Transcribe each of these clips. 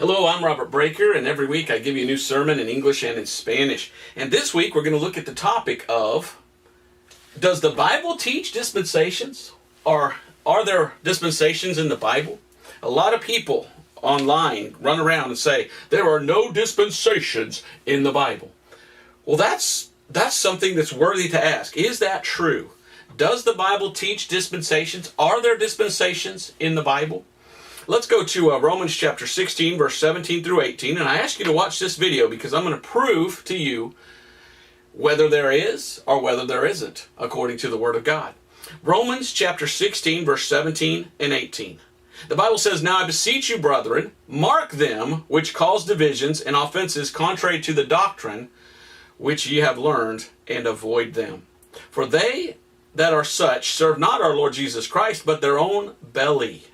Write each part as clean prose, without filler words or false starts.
Hello, I'm Robert Breaker, and every week I give you a new sermon in English and in Spanish. And this week we're going to look at the topic of, does the Bible teach dispensations? Or are there dispensations in the Bible? A lot of people online run around and say, there are no dispensations in the Bible. Well, that's something that's worthy to ask. Is that true? Does the Bible teach dispensations? Are there dispensations in the Bible? Let's go to Romans chapter 16, verse 17 through 18, and I ask you to watch this video because I'm going to prove to you whether there is or whether there isn't, according to the Word of God. Romans chapter 16, verse 17 and 18. The Bible says, "Now I beseech you, brethren, mark them which cause divisions and offenses contrary to the doctrine which ye have learned, and avoid them. For they that are such serve not our Lord Jesus Christ, but their own belly,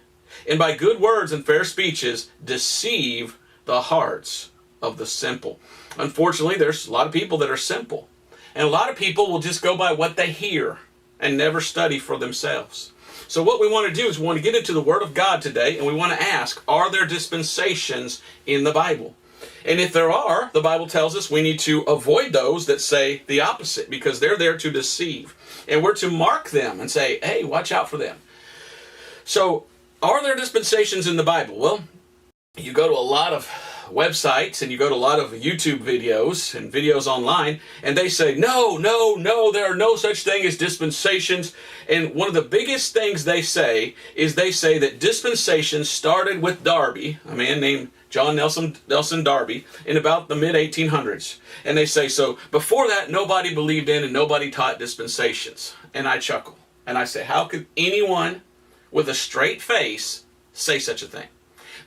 and by good words and fair speeches deceive the hearts of the simple." Unfortunately, there's a lot of people that are simple. And a lot of people will just go by what they hear and never study for themselves. So what we want to do is we want to get into the Word of God today, and we want to ask, are there dispensations in the Bible? And if there are, the Bible tells us we need to avoid those that say the opposite, because they're there to deceive. And we're to mark them and say, hey, watch out for them. So, are there dispensations in the Bible? Well, you go to a lot of websites and you go to a lot of YouTube videos and videos online, and they say, no, there are no such thing as dispensations. And one of the biggest things they say is they say that dispensations started with Darby, a man named John Nelson Darby, in about the mid-1800s. And they say, so before that, nobody believed in and nobody taught dispensations. And I chuckle. And I say, how could anyone with a straight face say such a thing?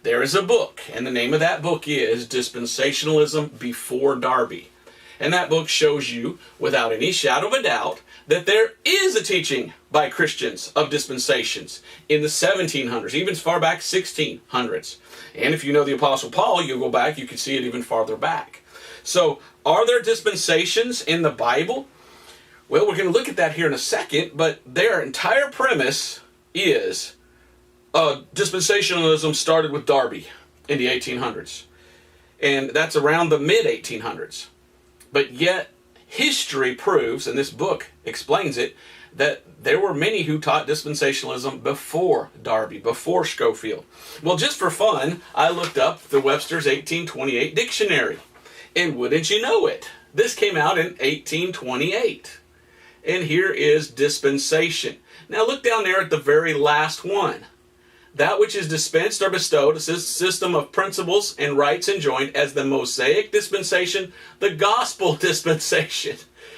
There is a book, and the name of that book is Dispensationalism Before Darby. And that book shows you, without any shadow of a doubt, that there is a teaching by Christians of dispensations in the 1700s, even as far back 1600s. And if you know the Apostle Paul, you'll go back, you can see it even farther back. So, are there dispensations in the Bible? Well, we're going to look at that here in a second, but their entire premise is dispensationalism started with Darby in the 1800s. And that's around the mid-1800s. But yet, history proves, and this book explains it, that there were many who taught dispensationalism before Darby, before Scofield. Well, just for fun, I looked up the Webster's 1828 dictionary. And wouldn't you know it, this came out in 1828. And here is dispensation. Now look down there at the very last one. That which is dispensed or bestowed, a system of principles and rights enjoined as the Mosaic dispensation, the gospel dispensation.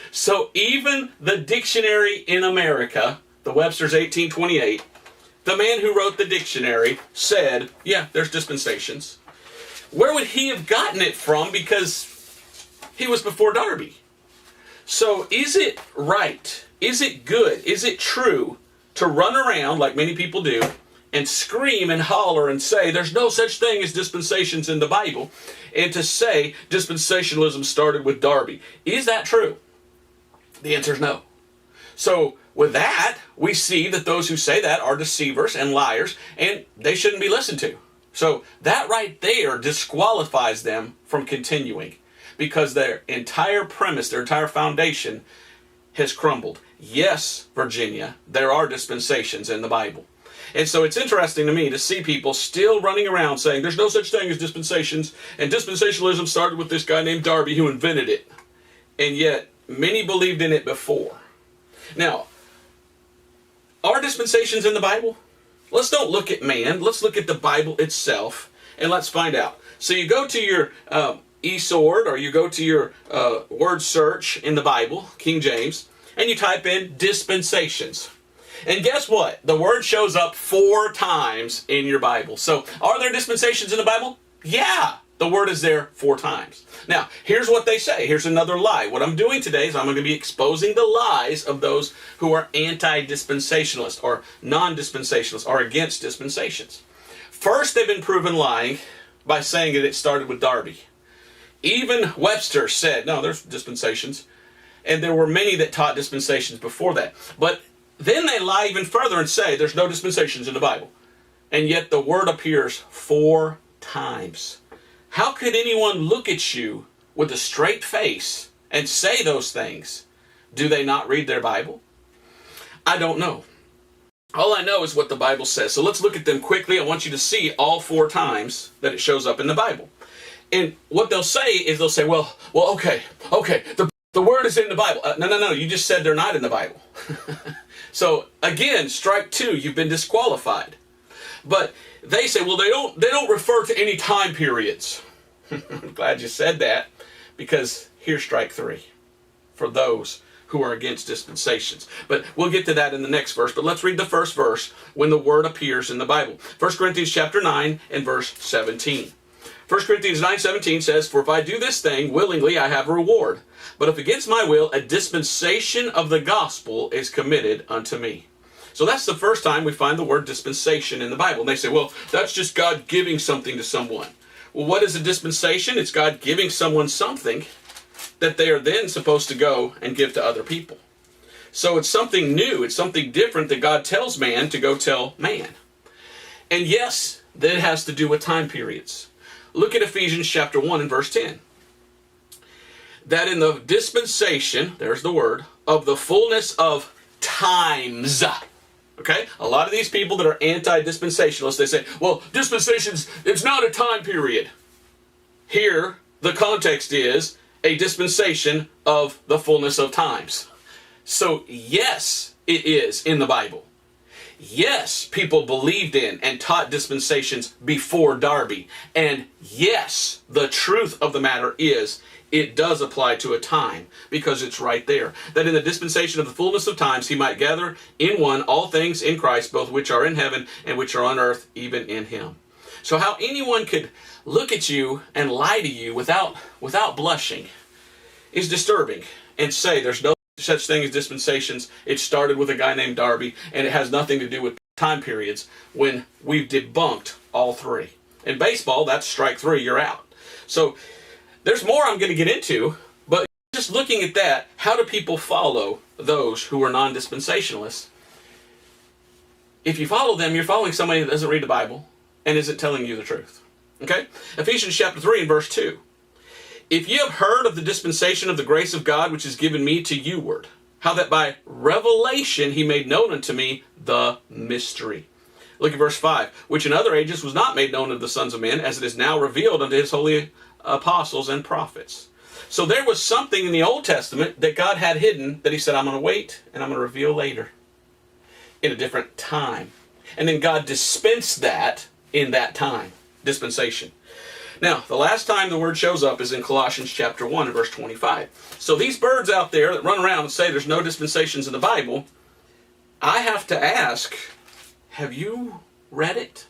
So even the dictionary in America, the Webster's 1828, the man who wrote the dictionary said, yeah, there's dispensations. Where would he have gotten it from? Because he was before Darby. So is it right? Is it good? Is it true to run around like many people do and scream and holler and say there's no such thing as dispensations in the Bible, and to say dispensationalism started with Darby? Is that true? The answer is no. So with that, we see that those who say that are deceivers and liars, and they shouldn't be listened to. So that right there disqualifies them from continuing, because their entire premise, their entire foundation has crumbled. Yes, Virginia, there are dispensations in the Bible. And so it's interesting to me to see people still running around saying there's no such thing as dispensations, and dispensationalism started with this guy named Darby who invented it. And yet, many believed in it before. Now, are dispensations in the Bible? Let's don't look at man. Let's look at the Bible itself, and let's find out. So you go to your eSword, or you go to your word search in the Bible, King James, and you type in dispensations. And guess what? The word shows up 4 times in your Bible. So, are there dispensations in the Bible? Yeah, the word is there 4 times. Now, here's what they say. Here's another lie. What I'm doing today is I'm going to be exposing the lies of those who are anti-dispensationalists or non-dispensationalists or against dispensations. First, they've been proven lying by saying that it started with Darby. Even Webster said, no, there's dispensations. And there were many that taught dispensations before that. But then they lie even further and say there's no dispensations in the Bible. And yet the word appears 4 times. How could anyone look at you with a straight face and say those things? Do they not read their Bible? I don't know. All I know is what the Bible says. So let's look at them quickly. I want you to see all 4 times that it shows up in the Bible. And what they'll say is they'll say, well, okay, the word is in the Bible. No, you just said they're not in the Bible. So again, strike 2, you've been disqualified. But they say, well, they don't refer to any time periods. I'm glad you said that, because here's strike 3 for those who are against dispensations. But we'll get to that in the next verse. But let's read the first verse when the word appears in the Bible. 1 Corinthians chapter 9 and verse 17. 1 Corinthians 9:17 says, for if I do this thing willingly, I have a reward. But if against my will, a dispensation of the gospel is committed unto me. So that's the first time we find the word dispensation in the Bible. And they say, well, that's just God giving something to someone. Well, what is a dispensation? It's God giving someone something that they are then supposed to go and give to other people. So it's something new. It's something different that God tells man to go tell man. And yes, that has to do with time periods. Look at Ephesians chapter 1 and verse 10. That in the dispensation, there's the word, of the fullness of times. Okay? A lot of these people that are anti-dispensationalists, they say, well, dispensations, it's not a time period. Here, the context is a dispensation of the fullness of times. So, yes, it is in the Bible. Yes, people believed in and taught dispensations before Darby. And yes, the truth of the matter is, it does apply to a time, because it's right there. That in the dispensation of the fullness of times, he might gather in one all things in Christ, both which are in heaven and which are on earth, even in him. So how anyone could look at you and lie to you without blushing is disturbing, and say there's no such thing as dispensations. It started with a guy named Darby, and it has nothing to do with time periods, when we've debunked all 3. In baseball, that's strike 3, you're out. So there's more I'm going to get into, but just looking at that, how do people follow those who are non-dispensationalists? If you follow them, you're following somebody that doesn't read the Bible and isn't telling you the truth. Okay? Ephesians chapter 3 and verse 2. If ye have heard of the dispensation of the grace of God, which is given me to youward, how that by revelation he made known unto me the mystery. Look at verse 5. Which in other ages was not made known unto the sons of men, as it is now revealed unto his holy apostles and prophets. So there was something in the Old Testament that God had hidden that he said, I'm going to wait and I'm going to reveal later in a different time. And then God dispensed that in that time. Dispensation. Now, the last time the word shows up is in Colossians chapter 1 and verse 25. So these birds out there that run around and say there's no dispensations in the Bible, I have to ask, have you read it?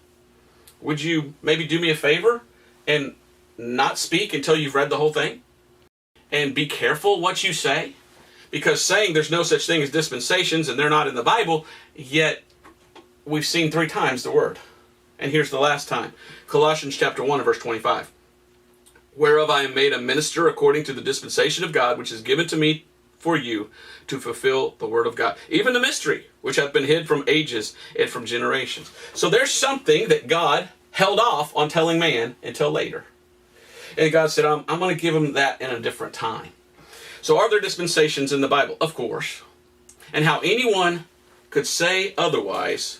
Would you maybe do me a favor and not speak until you've read the whole thing? And be careful what you say? Because saying there's no such thing as dispensations and they're not in the Bible, yet we've seen 3 times the word. And here's the last time. Colossians chapter 1 and verse 25. Whereof I am made a minister according to the dispensation of God, which is given to me for you to fulfill the word of God. Even the mystery, which hath been hid from ages and from generations. So there's something that God held off on telling man until later. And God said, I'm going to give him that in a different time. So are there dispensations in the Bible? Of course. And how anyone could say otherwise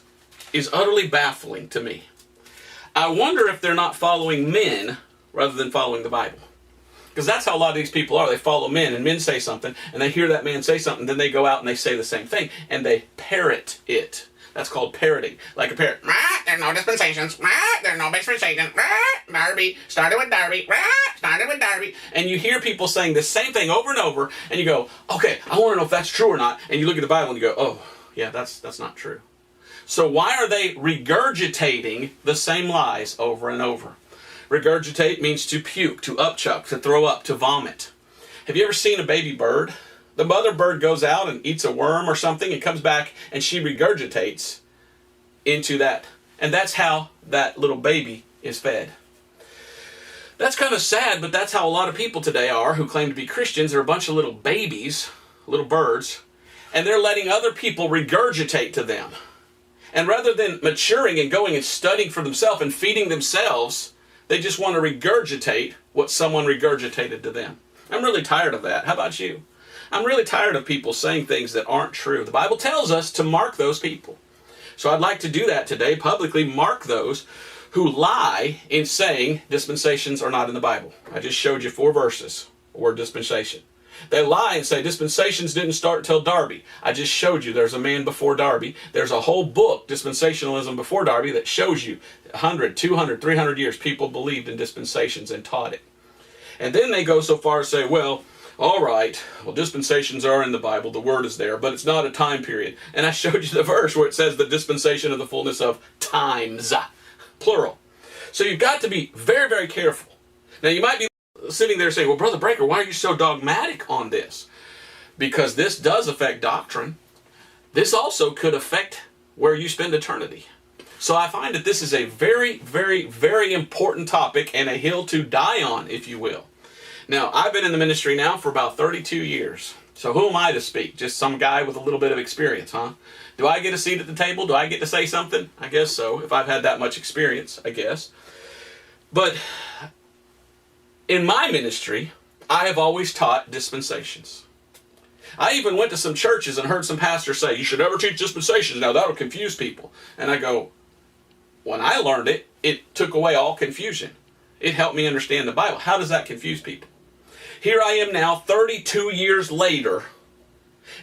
is utterly baffling to me. I wonder if they're not following men rather than following the Bible. Because that's how a lot of these people are. They follow men, and men say something, and they hear that man say something, then they go out and they say the same thing, and they parrot it. That's called parroting. Like a parrot. There's no dispensations. There's no dispensations. Darby. Started with Darby. Started with Darby. And you hear people saying the same thing over and over, and you go, okay, I want to know if that's true or not. And you look at the Bible and you go, oh, yeah, that's not true. So why are they regurgitating the same lies over and over? Regurgitate means to puke, to upchuck, to throw up, to vomit. Have you ever seen a baby bird? The mother bird goes out and eats a worm or something and comes back and she regurgitates into that. And that's how that little baby is fed. That's kind of sad, but that's how a lot of people today are who claim to be Christians. They're a bunch of little babies, little birds, and they're letting other people regurgitate to them. And rather than maturing and going and studying for themselves and feeding themselves, They just want to regurgitate what someone regurgitated to them. I'm really tired of that. How about you? I'm really tired of people saying things that aren't true. The Bible tells us to mark those people. So I'd like to do that today, publicly mark those who lie in saying dispensations are not in the Bible. I just showed you 4 verses, the word dispensation. They lie and say dispensations didn't start until Darby. I just showed you there's a man before Darby. There's a whole book, Dispensationalism Before Darby, that shows you 100, 200, 300 years people believed in dispensations and taught it. And then they go so far as say, well, all right, well, dispensations are in the Bible, the word is there, but it's not a time period. And I showed you the verse where it says the dispensation of the fullness of times, plural. So you've got to be very, very careful. Now you might be sitting there saying, well, Brother Breaker, why are you so dogmatic on this? Because this does affect doctrine. This also could affect where you spend eternity. So I find that this is a very, very, very important topic and a hill to die on, if you will. Now, I've been in the ministry now for about 32 years. So who am I to speak? Just some guy with a little bit of experience, huh? Do I get a seat at the table? Do I get to say something? I guess so, if I've had that much experience, I guess. But in my ministry, I have always taught dispensations. I even went to some churches and heard some pastors say, you should never teach dispensations. Now, that'll confuse people. And I go, when I learned it, it took away all confusion. It helped me understand the Bible. How does that confuse people? Here I am now, 32 years later,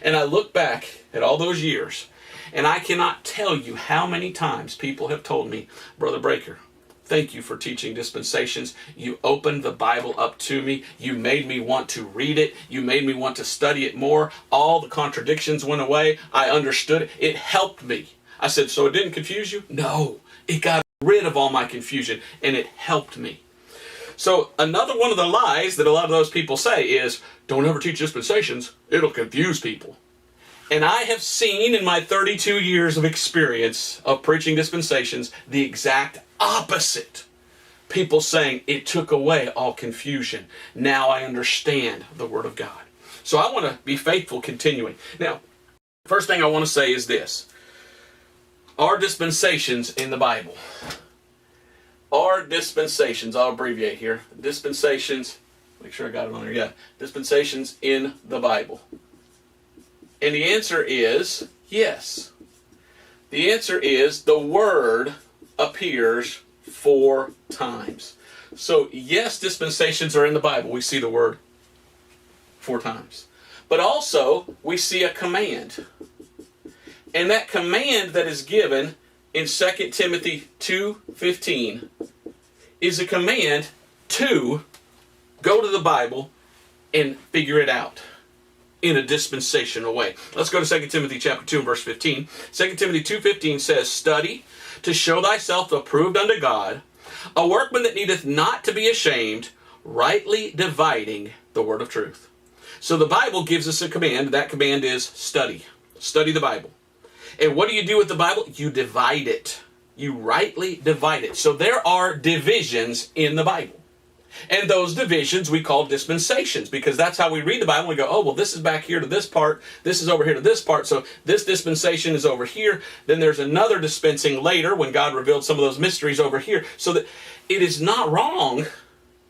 and I look back at all those years, and I cannot tell you how many times people have told me, Brother Breaker, thank you for teaching dispensations. You opened the Bible up to me. You made me want to read it. You made me want to study it more. All the contradictions went away. I understood it. It helped me. I said, so it didn't confuse you? No, it got rid of all my confusion, and it helped me. So another one of the lies that a lot of those people say is, don't ever teach dispensations, it'll confuse people. And I have seen in my 32 years of experience of preaching dispensations the exact opposite. People saying it took away all confusion. Now I understand the Word of God. So I want to be faithful continuing. Now, first thing I want to say is this. Are dispensations in the Bible? Are dispensations, I'll abbreviate here, dispensations, make sure I got it on there, yeah, dispensations in the Bible? And the answer is yes. The answer is the word appears 4 times. So yes, dispensations are in the Bible. We see the word 4 times. But also, we see a command. And that command that is given in 2 Timothy 2:15 is a command to go to the Bible and figure it out in a dispensational way. Let's go to 2 Timothy chapter 2 and verse 15. 2 Timothy 2:15 says, study to show thyself approved unto God, a workman that needeth not to be ashamed, rightly dividing the word of truth. So the Bible gives us a command. That command is study. Study the Bible. And what do you do with the Bible? You divide it. You rightly divide it. So there are divisions in the Bible. And those divisions we call dispensations, because that's how we read the Bible. We go, oh, well, this is back here to this part. This is over here to this part. So this dispensation is over here. Then there's another dispensing later when God revealed some of those mysteries over here. So that it is not wrong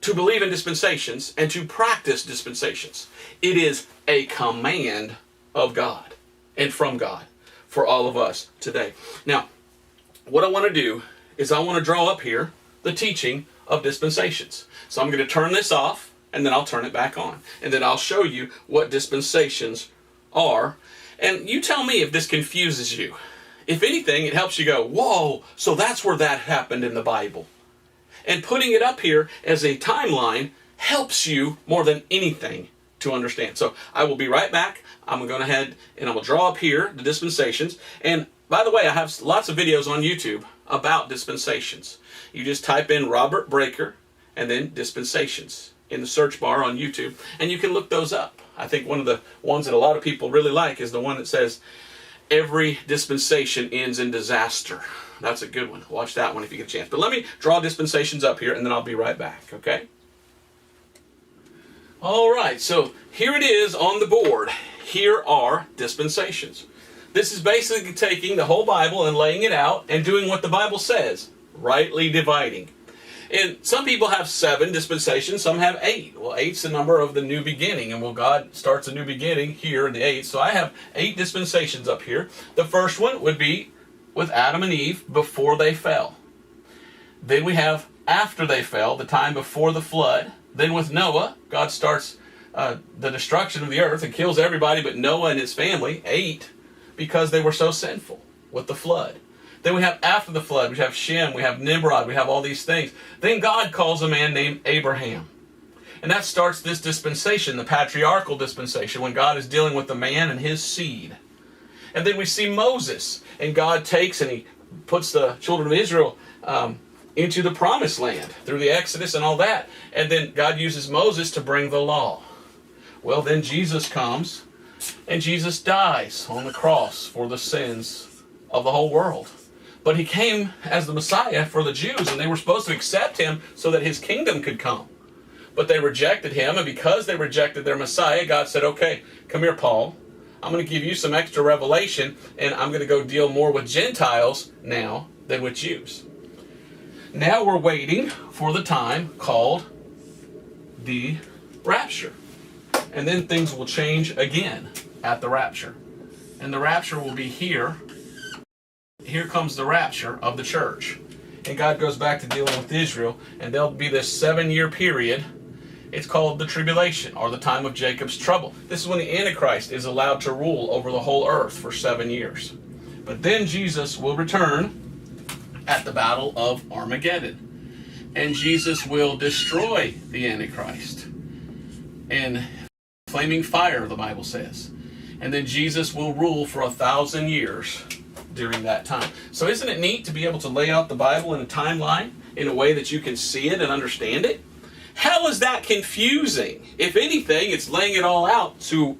to believe in dispensations and to practice dispensations. It is a command of God and from God for all of us today. Now, what I want to do is I want to draw up here the teaching of dispensations. So I'm going to turn this off, and then I'll turn it back on. And then I'll show you what dispensations are. And you tell me if this confuses you. If anything, it helps you go, whoa, so that's where that happened in the Bible. And putting it up here as a timeline helps you more than anything to understand. So I will be right back. I'm going to go ahead and I will draw up here the dispensations. And by the way, I have lots of videos on YouTube about dispensations. You just type in Robert Breaker and then dispensations in the search bar on YouTube, and you can look those up. I think one of the ones that a lot of people really like is the one that says, every dispensation ends in disaster. That's a good one. Watch that one if you get a chance. But let me draw dispensations up here, and then I'll be right back, okay? All right, so here it is on the board. Here are dispensations. This is basically taking the whole Bible and laying it out and doing what the Bible says, rightly dividing. And some people have 7 dispensations, some have 8. Well, 8's the number of the new beginning, and God starts a new beginning here in the 8th. So I have 8 dispensations up here. The first one would be with Adam and Eve before they fell. Then we have after they fell, the time before the flood. Then with Noah, God starts the destruction of the earth and kills everybody but Noah and his family, 8, because they were so sinful with the flood. Then we have after the flood, we have Shem, we have Nimrod, we have all these things. Then God calls a man named Abraham. And that starts this dispensation, the patriarchal dispensation, when God is dealing with the man and his seed. And then we see Moses, and God takes and he puts the children of Israel into the promised land through the Exodus and all that. And then God uses Moses to bring the law. Well, then Jesus comes, and Jesus dies on the cross for the sins of the whole world. But he came as the Messiah for the Jews, and they were supposed to accept him so that his kingdom could come. But they rejected him, and because they rejected their Messiah, God said, okay, come here, Paul. I'm going to give you some extra revelation, and I'm going to go deal more with Gentiles now than with Jews. Now we're waiting for the time called the rapture. And then things will change again at the rapture. And the rapture will be here. Here comes the rapture of the church. And God goes back to dealing with Israel, and there'll be this 7-year period. It's called the tribulation, or the time of Jacob's trouble. This is when the Antichrist is allowed to rule over the whole earth for 7 years. But then Jesus will return at the battle of Armageddon. And Jesus will destroy the Antichrist in flaming fire, the Bible says. And then Jesus will rule for 1,000 years during that time. So isn't it neat to be able to lay out the Bible in a timeline in a way that you can see it and understand it? How is that confusing? If anything, it's laying it all out to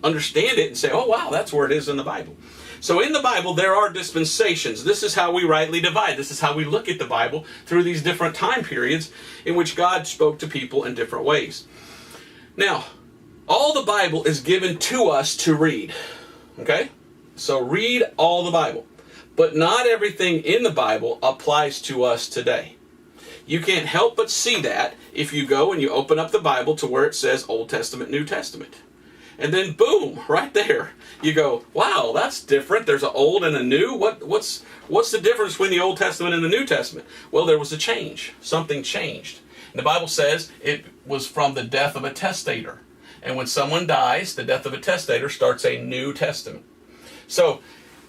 understand it and say, oh wow, that's where it is in the Bible. So in the Bible, there are dispensations. This is how we rightly divide. This is how we look at the Bible through these different time periods in which God spoke to people in different ways. Now, all the Bible is given to us to read. Okay? So read all the Bible. But not everything in the Bible applies to us today. You can't help but see that if you go and you open up the Bible to where it says Old Testament, New Testament. And then boom, right there, you go, wow, that's different. There's an old and a new. What's the difference between the Old Testament and the New Testament? Well, there was a change. Something changed. And the Bible says it was from the death of a testator. And when someone dies, the death of a testator starts a New Testament. So,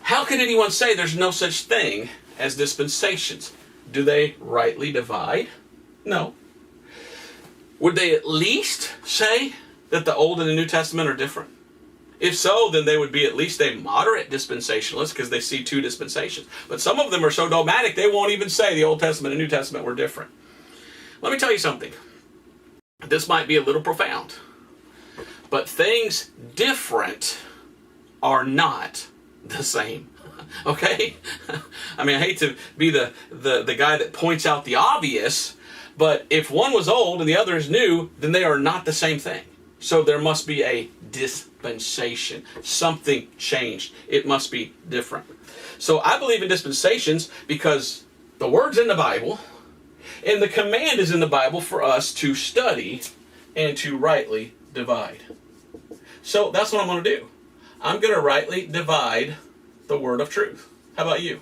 how can anyone say there's no such thing as dispensations? Do they rightly divide? No. Would they at least say that the Old and the New Testament are different? If so, then they would be at least a moderate dispensationalist because they see 2 dispensations. But some of them are so dogmatic they won't even say the Old Testament and New Testament were different. Let me tell you something. This might be a little profound. But things different are not the same. Okay? I mean, I hate to be the guy that points out the obvious, but if one was old and the other is new, then they are not the same thing. So there must be a dispensation. Something changed. It must be different. So I believe in dispensations because the word's in the Bible, and the command is in the Bible for us to study and to rightly divide. So that's what I'm going to do. I'm going to rightly divide the word of truth. How about you?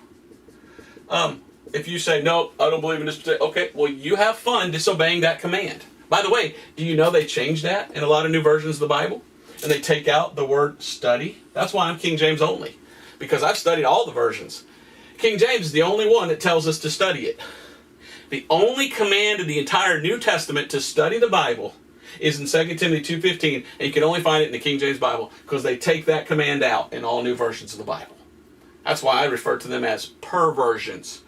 If you say, no, I don't believe in this, okay, well, you have fun disobeying that command. By the way, do you know they changed that in a lot of new versions of the Bible? And they take out the word study. That's why I'm King James only, because I've studied all the versions. King James is the only one that tells us to study it. The only command in the entire New Testament to study the Bible is in 2 Timothy 2:15, and you can only find it in the King James Bible because they take that command out in all new versions of the Bible. That's why I refer to them as perversions.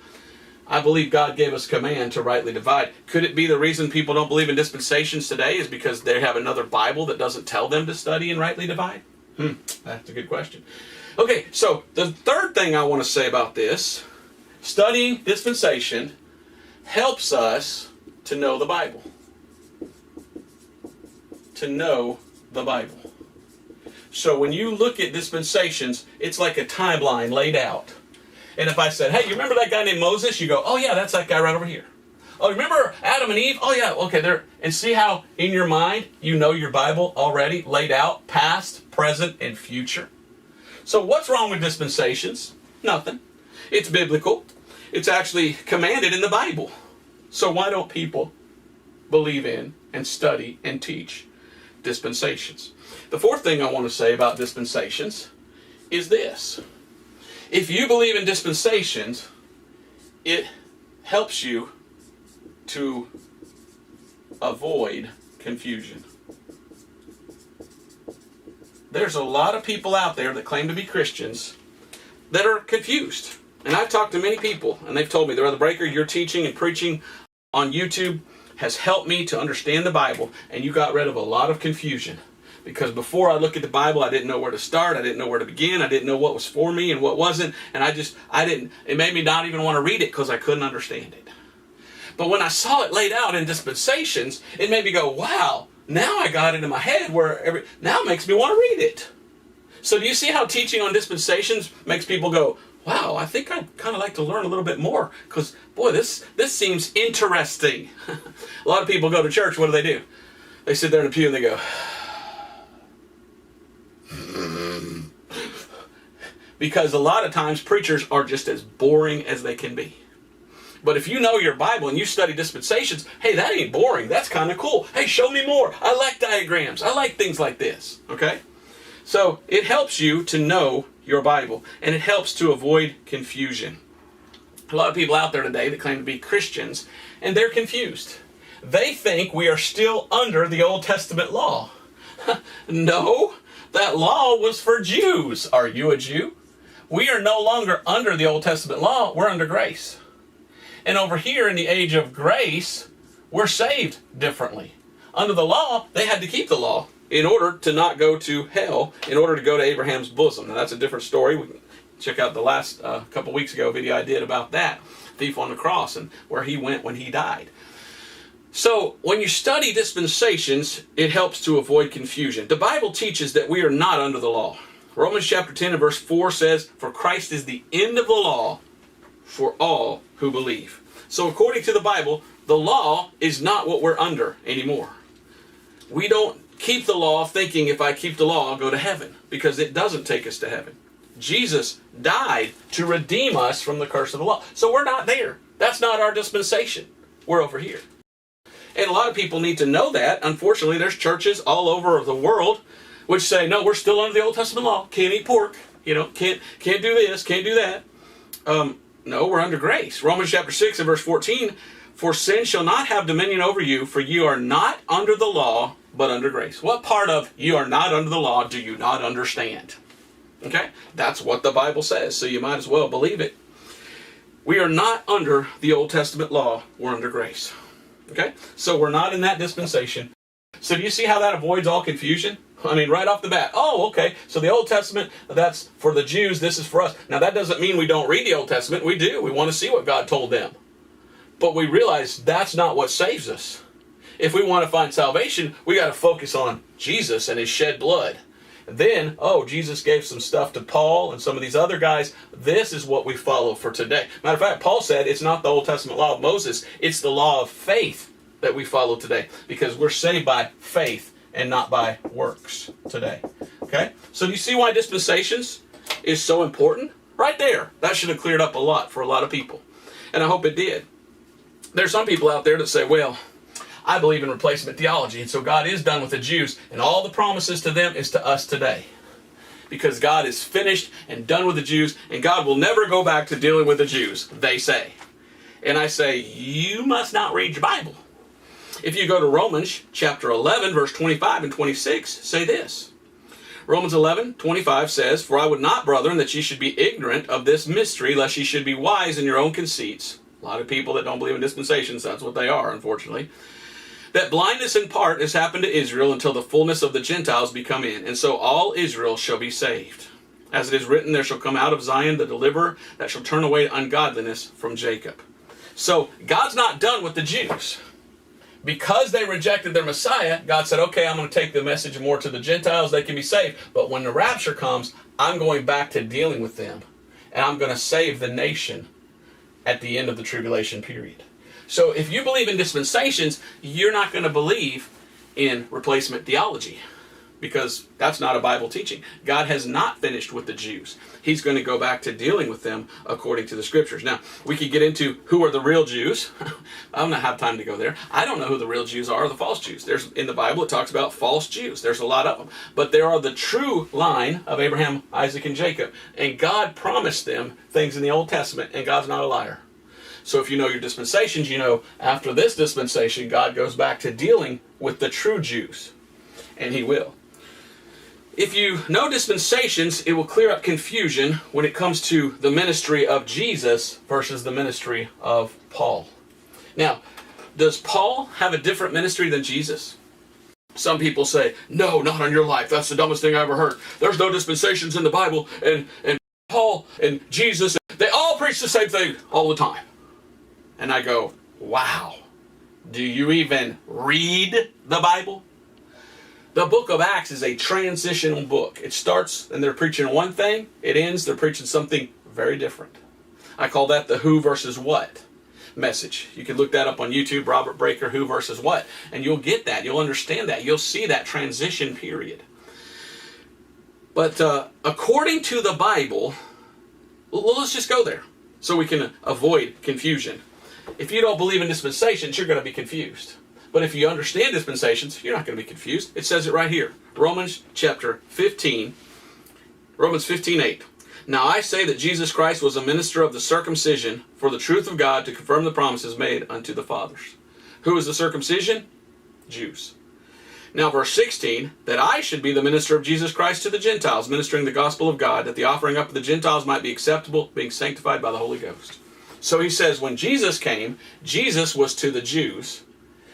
I believe God gave us command to rightly divide. Could it be the reason people don't believe in dispensations today is because they have another Bible that doesn't tell them to study and rightly divide? That's a good question. Okay, so the third thing I want to say about this, studying dispensation helps us to know the Bible. To know the Bible. So when you look at dispensations, it's like a timeline laid out. And if I said, hey, you remember that guy named Moses? You go, oh yeah, that's that guy right over here. Oh, remember Adam and Eve? Oh, yeah, okay. There. And see how in your mind you know your Bible already laid out past, present, and future? So what's wrong with dispensations? Nothing. It's biblical. It's actually commanded in the Bible. So why don't people believe in and study and teach dispensations? The fourth thing I want to say about dispensations is this. If you believe in dispensations, it helps you to avoid confusion. There's a lot of people out there that claim to be Christians that are confused. And I've talked to many people, and they've told me, Brother Breaker, your teaching and preaching on YouTube has helped me to understand the Bible, and you got rid of a lot of confusion. Because before I look at the Bible, I didn't know where to start, I didn't know where to begin, I didn't know what was for me and what wasn't, and it made me not even want to read it because I couldn't understand it. But when I saw it laid out in dispensations, it made me go, wow, now I got it in my head now it makes me want to read it. So do you see how teaching on dispensations makes people go, wow, I think I'd kind of like to learn a little bit more because, boy, this seems interesting. A lot of people go to church, what do? They sit there in the pew and they go, because a lot of times preachers are just as boring as they can be. But if you know your Bible and you study dispensations, hey, that ain't boring. That's kind of cool. Hey, show me more. I like diagrams. I like things like this. Okay? So it helps you to know your Bible, and it helps to avoid confusion. A lot of people out there today that claim to be Christians, and they're confused. They think we are still under the Old Testament law. No, that law was for Jews. Are you a Jew? We are no longer under the Old Testament law. We're under grace. And over here in the age of grace, we're saved differently. Under the law, they had to keep the law in order to not go to hell, in order to go to Abraham's bosom. Now that's a different story. We can check out the last couple weeks ago video I did about that, thief on the cross, and where he went when he died. So when you study dispensations, it helps to avoid confusion. The Bible teaches that we are not under the law. Romans chapter 10 and verse 4 says, for Christ is the end of the law for all who believe. So according to the Bible, the law is not what we're under anymore. We don't keep the law thinking if I keep the law, I'll go to heaven, because it doesn't take us to heaven. Jesus died to redeem us from the curse of the law. So we're not there. That's not our dispensation. We're over here. And a lot of people need to know that. Unfortunately, there's churches all over the world which say, no, we're still under the Old Testament law. Can't eat pork. Can't do this, can't do that. No, we're under grace. Romans chapter 6 and verse 14, for sin shall not have dominion over you, for you are not under the law, but under grace. What part of you are not under the law do you not understand? Okay? That's what the Bible says, so you might as well believe it. We are not under the Old Testament law, we're under grace. Okay? So we're not in that dispensation. So do you see how that avoids all confusion? I mean, right off the bat. Oh, okay. So the Old Testament, that's for the Jews, this is for us. Now that doesn't mean we don't read the Old Testament. We do. We want to see what God told them. But we realize that's not what saves us. If we want to find salvation, we got to focus on Jesus and his shed blood. Then, Jesus gave some stuff to Paul and some of these other guys. This is what we follow for today. Matter of fact, Paul said it's not the Old Testament law of Moses. It's the law of faith that we follow today, because we're saved by faith and not by works today. Okay? So do you see why dispensations is so important? Right there. That should have cleared up a lot for a lot of people. And I hope it did. There's some people out there that say, well, I believe in replacement theology, and so God is done with the Jews, and all the promises to them is to us today. Because God is finished and done with the Jews, and God will never go back to dealing with the Jews, they say. And I say, you must not read your Bible. If you go to Romans chapter 11, verse 25 and 26, say this. Romans 11:25 says, for I would not, brethren, that ye should be ignorant of this mystery, lest ye should be wise in your own conceits. A lot of people that don't believe in dispensations, that's what they are, unfortunately. That blindness in part has happened to Israel until the fullness of the Gentiles be come in, and so all Israel shall be saved. As it is written, there shall come out of Zion the deliverer that shall turn away ungodliness from Jacob. So God's not done with the Jews. Because they rejected their Messiah, God said, okay, I'm going to take the message more to the Gentiles, they can be saved. But when the rapture comes, I'm going back to dealing with them. And I'm going to save the nation at the end of the tribulation period. So if you believe in dispensations, you're not going to believe in replacement theology, because that's not a Bible teaching. God has not finished with the Jews. He's going to go back to dealing with them according to the Scriptures. Now, we could get into who are the real Jews. I don't have time to go there. I don't know who the real Jews are or the false Jews. There's in the Bible, it talks about false Jews. There's a lot of them. But there are the true line of Abraham, Isaac, and Jacob. And God promised them things in the Old Testament, and God's not a liar. So if you know your dispensations, you know after this dispensation, God goes back to dealing with the true Jews. And He will. If you know dispensations, it will clear up confusion when it comes to the ministry of Jesus versus the ministry of Paul. Now, does Paul have a different ministry than Jesus? Some people say, no, not on your life. That's the dumbest thing I ever heard. There's no dispensations in the Bible. And Paul and Jesus, they all preach the same thing all the time. And I go, wow. Do you even read the Bible? The book of Acts is a transitional book. It starts and they're preaching one thing. It ends, they're preaching something very different. I call that the who versus what message. You can look that up on YouTube, Robert Breaker, who versus what. And you'll get that. You'll understand that. You'll see that transition period. But according to the Bible, let's just go there so we can avoid confusion. If you don't believe in dispensations, you're going to be confused. But if you understand dispensations, you're not going to be confused. It says it right here. Romans chapter 15. Romans 15:8. Now I say that Jesus Christ was a minister of the circumcision for the truth of God to confirm the promises made unto the fathers. Who is the circumcision? Jews. Now verse 16. That I should be the minister of Jesus Christ to the Gentiles, ministering the gospel of God, that the offering up of the Gentiles might be acceptable, being sanctified by the Holy Ghost. So he says when Jesus came, Jesus was to the Jews.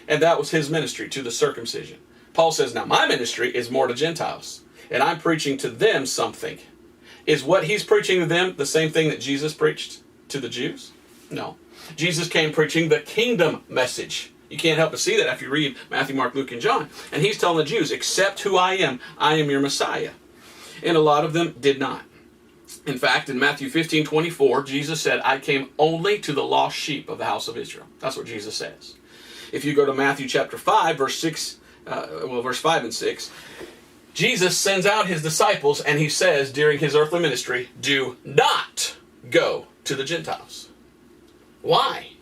And that was his ministry, to the circumcision. Paul says, now my ministry is more to Gentiles. And I'm preaching to them something. Is what he's preaching to them the same thing that Jesus preached to the Jews? No. Jesus came preaching the kingdom message. You can't help but see that if you read Matthew, Mark, Luke, and John. And he's telling the Jews, accept who I am your Messiah. And a lot of them did not. In fact, in Matthew 15:24, Jesus said, I came only to the lost sheep of the house of Israel. That's what Jesus says. If you go to Matthew chapter 5, verse 5 and 6, Jesus sends out his disciples and he says during his earthly ministry, do not go to the Gentiles. Why?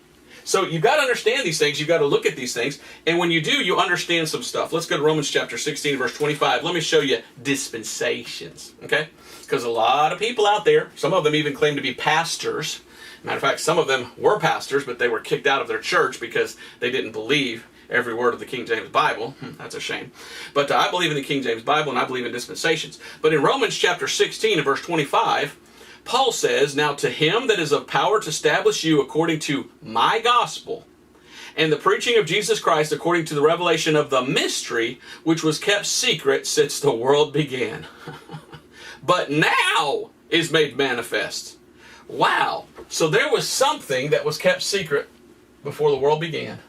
So you've got to understand these things. You've got to look at these things. And when you do, you understand some stuff. Let's go to Romans chapter 16, verse 25. Let me show you dispensations. Okay? Because a lot of people out there, some of them even claim to be pastors. Matter of fact, some of them were pastors, but they were kicked out of their church because they didn't believe every word of the King James Bible. That's a shame. But I believe in the King James Bible and I believe in dispensations. But in Romans chapter 16 and verse 25, Paul says, now to him that is of power to establish you according to my gospel and the preaching of Jesus Christ according to the revelation of the mystery which was kept secret since the world began. But now is made manifest. Wow. So there was something that was kept secret before the world began.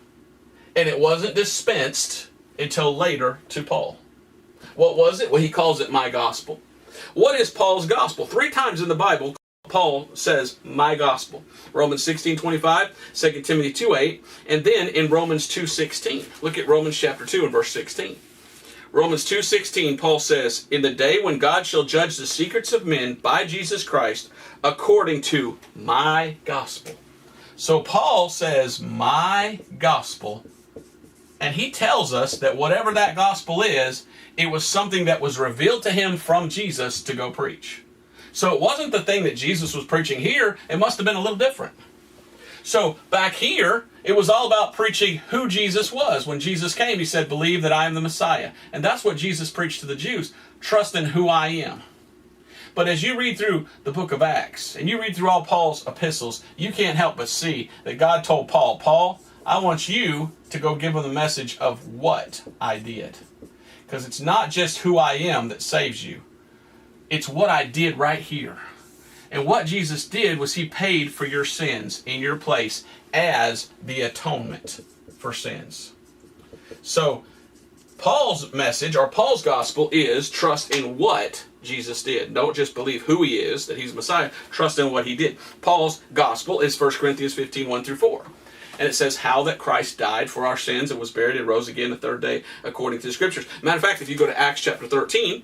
And it wasn't dispensed until later to Paul. What was it? Well, he calls it my gospel. What is Paul's gospel? 3 times in the Bible, Paul says my gospel. Romans 16:25, 2 Timothy 2:8, and then in Romans 2:16. Look at Romans chapter 2 and verse 16. Romans 2:16, Paul says, in the day when God shall judge the secrets of men by Jesus Christ, according to my gospel. So Paul says, my gospel, and he tells us that whatever that gospel is, it was something that was revealed to him from Jesus to go preach. So it wasn't the thing that Jesus was preaching here. It must have been a little different. So back here, it was all about preaching who Jesus was. When Jesus came, he said, believe that I am the Messiah. And that's what Jesus preached to the Jews. Trust in who I am. But as you read through the book of Acts, and you read through all Paul's epistles, you can't help but see that God told Paul, Paul, I want you to go give them the message of what I did. Because it's not just who I am that saves you. It's what I did right here. And what Jesus did was he paid for your sins in your place as the atonement for sins. So Paul's message, or Paul's gospel, is trust in what Jesus did. Don't just believe who he is, that he's Messiah. Trust in what he did. Paul's gospel is 1 Corinthians 15, 1 through 4. And it says how that Christ died for our sins and was buried and rose again the third day according to the Scriptures. Matter of fact, if you go to Acts chapter 13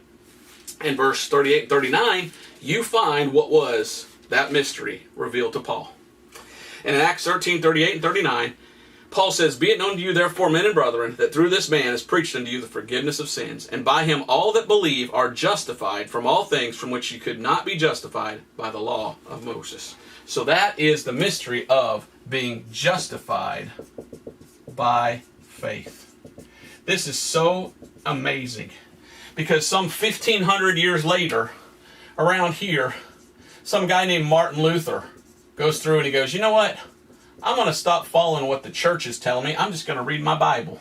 and verse 38 and 39, you find what was that mystery revealed to Paul. And in Acts 13, 38 and 39, Paul says, "Be it known to you, therefore, men and brethren, that through this man is preached unto you the forgiveness of sins, and by him all that believe are justified from all things from which you could not be justified by the law of Moses." So that is the mystery of being justified by faith. This is so amazing, because some 1,500 years later, around here, some guy named Martin Luther goes through and he goes, "You know what? I'm going to stop following what the church is telling me. I'm just going to read my Bible."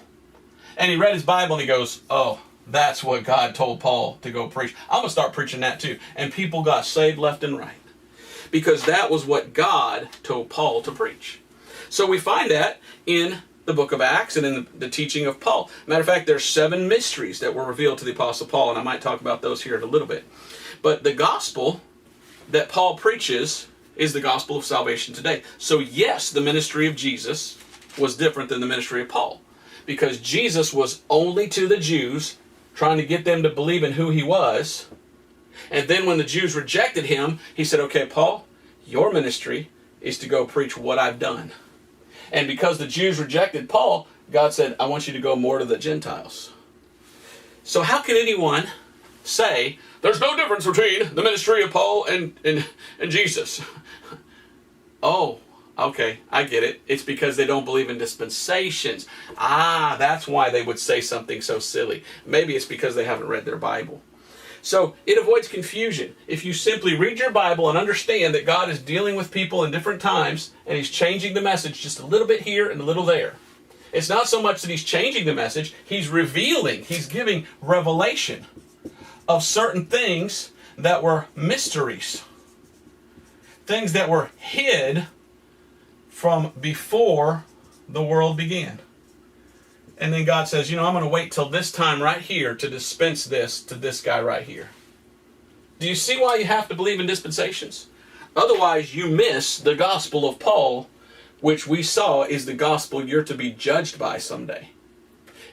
And he read his Bible and he goes, "Oh, that's what God told Paul to go preach. I'm going to start preaching that too." And people got saved left and right, because that was what God told Paul to preach. So we find that in the book of Acts and in the teaching of Paul. Matter of fact, there's 7 mysteries that were revealed to the Apostle Paul, and I might talk about those here in a little bit. But the gospel that Paul preaches is the gospel of salvation today. So yes, the ministry of Jesus was different than the ministry of Paul, because Jesus was only to the Jews, trying to get them to believe in who he was. And then when the Jews rejected him, he said, "Okay, Paul, your ministry is to go preach what I've done." And because the Jews rejected Paul, God said, "I want you to go more to the Gentiles." So how can anyone say there's no difference between the ministry of Paul and Jesus? Oh, okay, I get it. It's because they don't believe in dispensations. That's why they would say something so silly. Maybe it's because they haven't read their Bible. So it avoids confusion. If you simply read your Bible and understand that God is dealing with people in different times and he's changing the message just a little bit here and a little there. It's not so much that he's changing the message, he's revealing, he's giving revelation of certain things that were mysteries. Things that were hid from before the world began. And then God says, I'm going to wait till this time right here to dispense this to this guy right here. Do you see why you have to believe in dispensations? Otherwise, you miss the gospel of Paul, which we saw is the gospel you're to be judged by someday.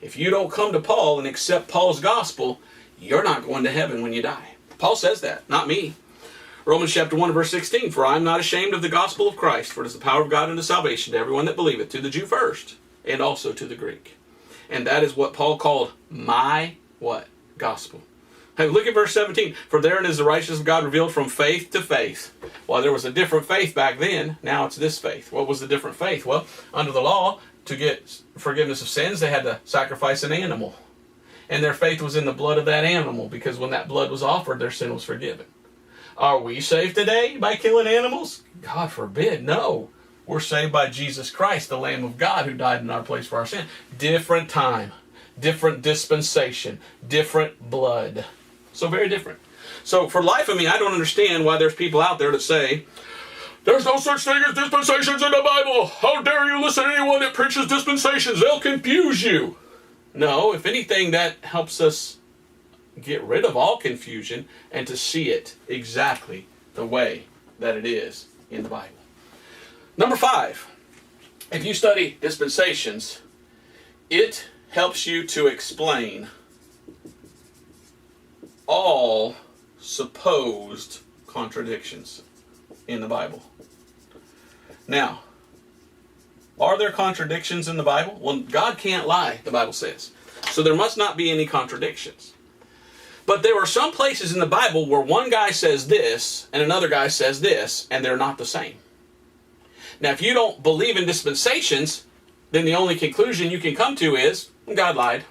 If you don't come to Paul and accept Paul's gospel, you're not going to heaven when you die. Paul says that, not me. Romans chapter 1 verse 16, "For I am not ashamed of the gospel of Christ, for it is the power of God unto salvation to everyone that believeth, to the Jew first, and also to the Greek." And that is what Paul called my what? Gospel. Hey, look at verse 17. "For therein is the righteousness of God revealed from faith to faith." Well, there was a different faith back then. Now it's this faith. What was the different faith? Well, under the law, to get forgiveness of sins, they had to sacrifice an animal. And their faith was in the blood of that animal, because when that blood was offered, their sin was forgiven. Are we saved today by killing animals? God forbid, no. We're saved by Jesus Christ, the Lamb of God, who died in our place for our sin. Different time, different dispensation, different blood. So very different. So for life of me, I don't understand why there's people out there that say, "There's no such thing as dispensations in the Bible. How dare you listen to anyone that preaches dispensations? They'll confuse you." No, if anything, that helps us get rid of all confusion and to see it exactly the way that it is in the Bible. Number 5, if you study dispensations, it helps you to explain all supposed contradictions in the Bible. Now, are there contradictions in the Bible? Well, God can't lie, the Bible says. So there must not be any contradictions. But there are some places in the Bible where one guy says this and another guy says this, and they're not the same. Now, if you don't believe in dispensations, then the only conclusion you can come to is God lied.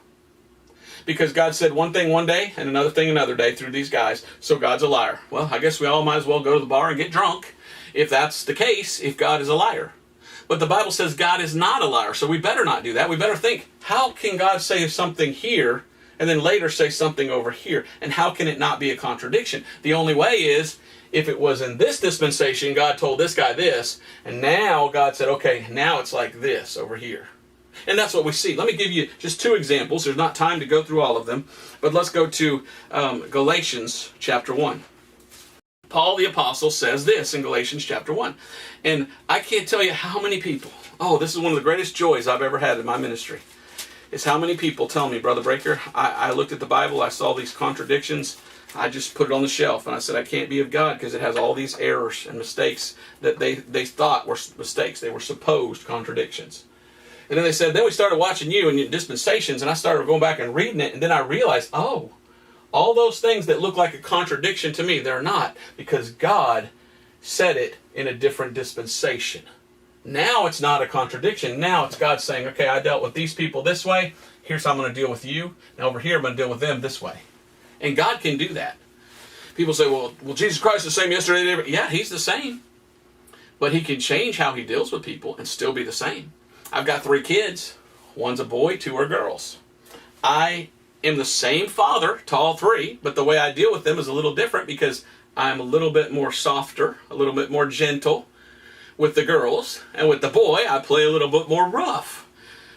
Because God said one thing one day and another thing another day through these guys, so God's a liar. Well, I guess we all might as well go to the bar and get drunk if that's the case, if God is a liar. But the Bible says God is not a liar, so we better not do that. We better think, how can God say something here and then later say something over here? And how can it not be a contradiction? The only way is, if it was in this dispensation, God told this guy this, and now God said, okay, now it's like this over here. And that's what we see. Let me give you just 2 examples. There's not time to go through all of them, but let's go to Galatians chapter 1. Paul the Apostle says this in Galatians chapter 1. And I can't tell you how many people Oh, this is one of the greatest joys I've ever had in my ministry. Is how many people tell me, Brother Breaker, I looked at the Bible, I saw these contradictions, I just put it on the shelf, and I said, I can't be of God because it has all these errors and mistakes that they thought were mistakes. They were supposed contradictions. And then they said, then we started watching you and your dispensations, and I started going back and reading it, and then I realized, oh, all those things that look like a contradiction to me, they're not, because God said it in a different dispensation. Now it's not a contradiction. Now it's God saying, okay, I dealt with these people this way. Here's how I'm going to deal with you. Now over here, I'm going to deal with them this way. And God can do that. People say, well, Jesus Christ is the same yesterday, today. Yeah, he's the same. But he can change how he deals with people and still be the same. I've got 3 kids. One's a boy, 2 are girls. I am the same father to all 3, but the way I deal with them is a little different because I'm a little bit more softer, a little bit more gentle with the girls, and with the boy, I play a little bit more rough.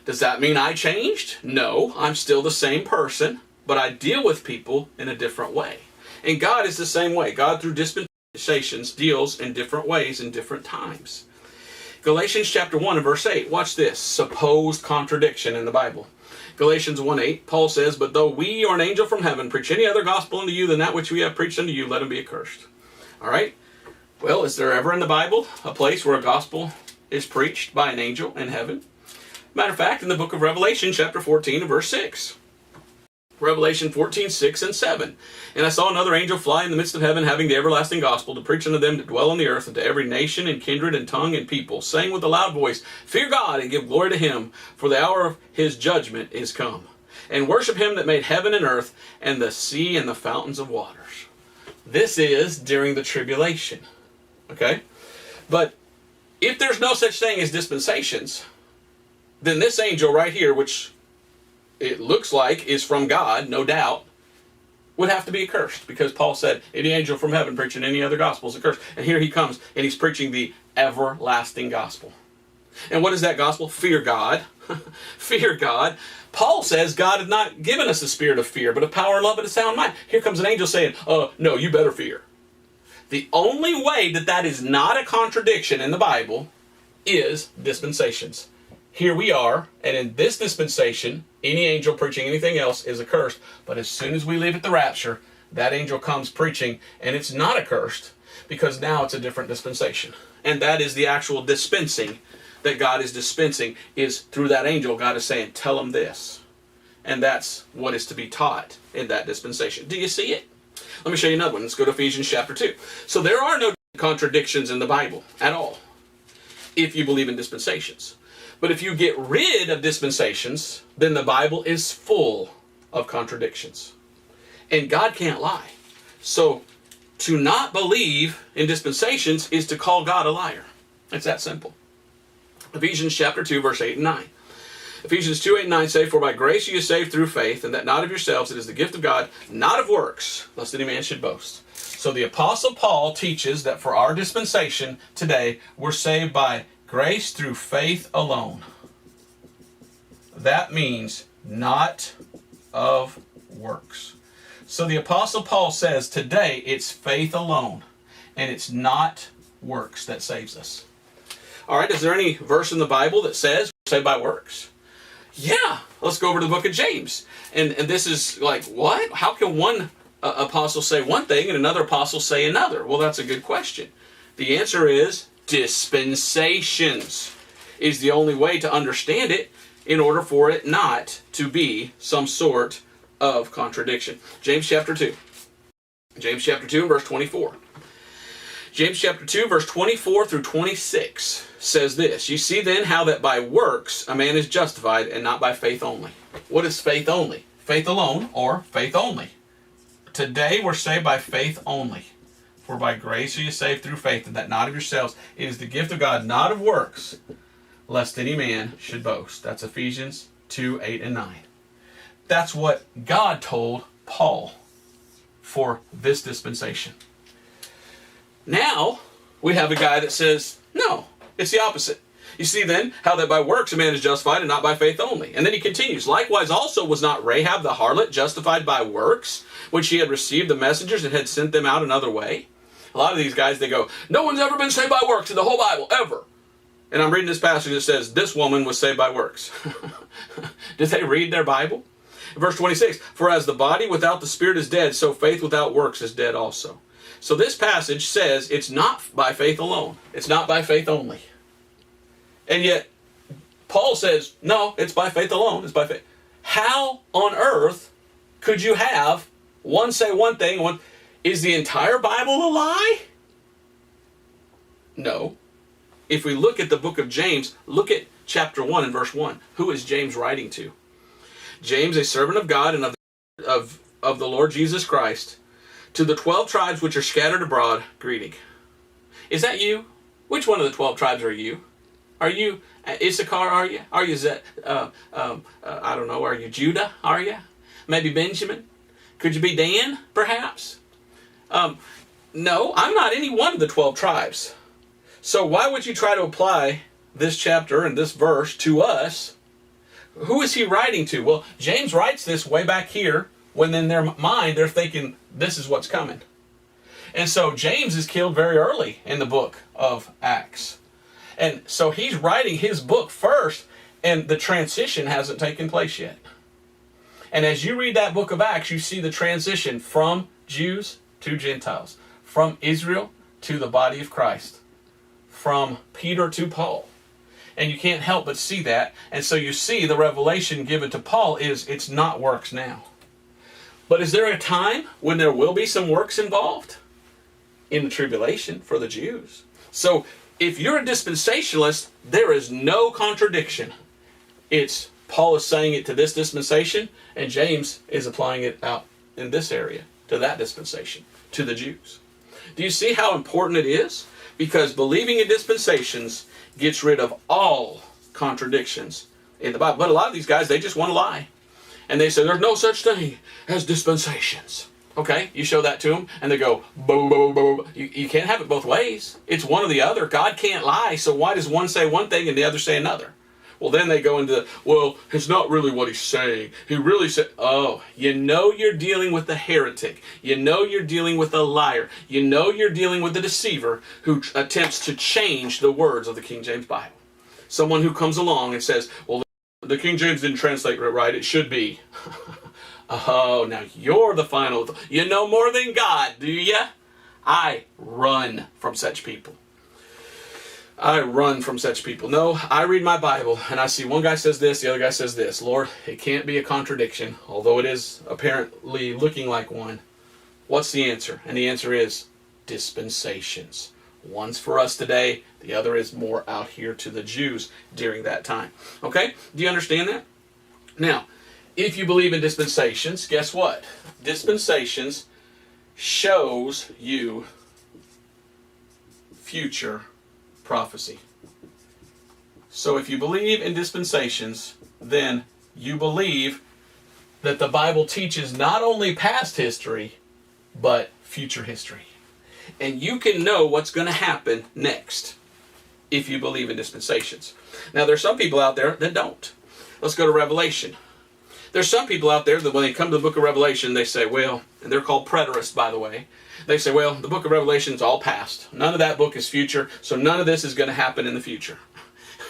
Does that mean I changed? No, I'm still the same person, but I deal with people in a different way. And God is the same way. God, through dispensations, deals in different ways in different times. Galatians chapter 1 and verse 8, watch this, supposed contradiction in the Bible. Galatians 1:8, Paul says, but though we or an angel from heaven preach any other gospel unto you than that which we have preached unto you, let him be accursed. All right? Well, is there ever in the Bible a place where a gospel is preached by an angel in heaven? Matter of fact, in the book of Revelation, chapter 14 and verse 6. Revelation 14, 6 and 7. And I saw another angel fly in the midst of heaven, having the everlasting gospel, to preach unto them that dwell on the earth, and to every nation and kindred and tongue and people, saying with a loud voice, fear God and give glory to him, for the hour of his judgment is come. And worship him that made heaven and earth, and the sea and the fountains of waters. This is during the tribulation. Okay? But if there's no such thing as dispensations, then this angel right here, which it looks like is from God, no doubt, would have to be accursed, because Paul said, any angel from heaven preaching any other gospel is accursed. And here he comes, and he's preaching the everlasting gospel. And what is that gospel? Fear God. Fear God. Paul says God had not given us a spirit of fear, but of power, love, and a sound mind. Here comes an angel saying, no, you better fear. The only way that that is not a contradiction in the Bible is dispensations. Here we are, and in this dispensation, any angel preaching anything else is accursed. But as soon as we leave at the rapture, that angel comes preaching, and it's not accursed, because now it's a different dispensation. And that is the actual dispensing that God is dispensing, is through that angel. God is saying, tell them this. And that's what is to be taught in that dispensation. Do you see it? Let me show you another one. Let's go to Ephesians chapter 2. So there are no contradictions in the Bible at all, if you believe in dispensations. But if you get rid of dispensations, then the Bible is full of contradictions. And God can't lie. So to not believe in dispensations is to call God a liar. It's that simple. Ephesians chapter 2, verse 8 and 9. Ephesians 2, 8 and 9 say, for by grace you are saved through faith, and that not of yourselves, it is the gift of God, not of works, lest any man should boast. So the Apostle Paul teaches that for our dispensation today, we're saved by grace through faith alone. That means not of works. So the Apostle Paul says today it's faith alone, and it's not works that saves us. All right, is there any verse in the Bible that says we're saved by works? Yeah, let's go over to the book of James. And this is like, what? How can one apostle say one thing and another apostle say another? Well, that's a good question. The answer is dispensations is the only way to understand it in order for it not to be some sort of contradiction. James chapter 2. James chapter 2 and verse 24. James chapter 2 verse 24 through 26 says this, you see then how that by works a man is justified, and not by faith only. What is faith only? Faith alone, or faith only. Today we're saved by faith only. For by grace are you saved through faith, and that not of yourselves. It is the gift of God, not of works, lest any man should boast. That's Ephesians 2, 8 and 9. That's what God told Paul for this dispensation. Now, we have a guy that says, no, it's the opposite. You see then how that by works a man is justified, and not by faith only. And then he continues, likewise also was not Rahab the harlot justified by works, when she had received the messengers and had sent them out another way? A lot of these guys, they go, no one's ever been saved by works in the whole Bible, ever. And I'm reading this passage that says, this woman was saved by works. Did they read their Bible? Verse 26, for as the body without the spirit is dead, so faith without works is dead also. So this passage says it's not by faith alone. It's not by faith only. And yet, Paul says, no, it's by faith alone. It's by faith. How on earth could you have one say one thing? One, is the entire Bible a lie? No. If we look at the book of James, look at chapter 1 and verse 1. Who is James writing to? James, a servant of God and of the Lord Jesus Christ, to the 12 tribes which are scattered abroad, greeting. Is that you? Which one of the 12 tribes are you? Are you Issachar, are you? Are you I don't know, are you Judah, are you? Maybe Benjamin? Could you be Dan, perhaps? No, I'm not any one of the 12 tribes. So why would you try to apply this chapter and this verse to us? Who is he writing to? Well, James writes this way back here when in their mind they're thinking this is what's coming. And so James is killed very early in the book of Acts. And so he's writing his book first, and the transition hasn't taken place yet. And as you read that book of Acts, you see the transition from Jews to Gentiles, from Israel to the body of Christ, from Peter to Paul. And you can't help but see that. And so you see the revelation given to Paul is it's not works now. But is there a time when there will be some works involved? In the tribulation for the Jews. So if you're a dispensationalist, there is no contradiction. It's Paul is saying it to this dispensation, and James is applying it out in this area to that dispensation, to the Jews. Do you see how important it is? Because believing in dispensations gets rid of all contradictions in the Bible. But a lot of these guys, they just want to lie. And they say, there's no such thing as dispensations. Okay, you show that to them, and they go, boo, boo, boo. You can't have it both ways. It's one or the other. God can't lie, so why does one say one thing and the other say another? Well, then they go into, well, it's not really what he's saying. He really said, oh, you know you're dealing with a heretic. You know you're dealing with a liar. You know you're dealing with a deceiver who attempts to change the words of the King James Bible. Someone who comes along and says, well, the King James didn't translate it right. It should be. Oh, now you're the final. You know more than God, do you? I run from such people. I run from such people. No, I read my Bible and I see one guy says this, the other guy says this. Lord, it can't be a contradiction, although it is apparently looking like one. What's the answer? And the answer is dispensations. One's for us today, the other is more out here to the Jews during that time. Okay? Do you understand that? Now, if you believe in dispensations, guess what? Dispensations shows you future prophecy. So if you believe in dispensations, then you believe that the Bible teaches not only past history, but future history. And you can know what's going to happen next if you believe in dispensations. Now, there's some people out there that don't. Let's go to Revelation. There's some people out there that when they come to the book of Revelation, they say, well, and they're called preterists, by the way. They say, well, the book of Revelation is all past. None of that book is future, so none of this is going to happen in the future.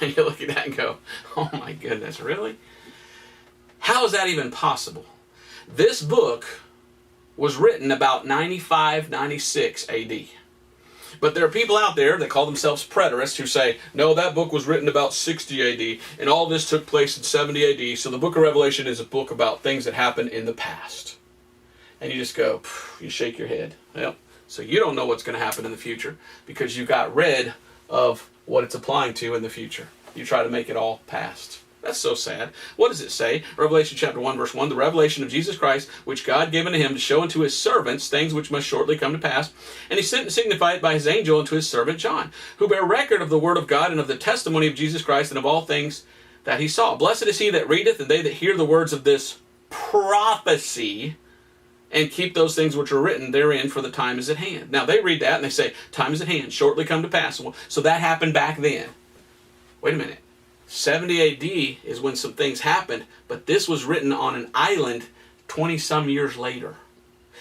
And you look at that and go, oh my goodness, really? How is that even possible? This book was written about 95, 96 AD. But there are people out there that call themselves preterists who say, no, that book was written about 60 AD, and all this took place in 70 AD, so the book of Revelation is a book about things that happened in the past. And you just go, you shake your head. Well, so you don't know what's going to happen in the future because you got rid of what it's applying to in the future. You try to make it all past. That's so sad. What does it say? Revelation chapter 1, verse 1, the revelation of Jesus Christ, which God given to him to show unto his servants things which must shortly come to pass. And he sent and signified it by his angel unto his servant John, who bear record of the word of God and of the testimony of Jesus Christ and of all things that he saw. Blessed is he that readeth, and they that hear the words of this prophecy, and keep those things which are written therein, for the time is at hand. Now they read that and they say, time is at hand, shortly come to pass. So that happened back then. Wait a minute. 70 AD is when some things happened, but this was written on an island 20-some years later.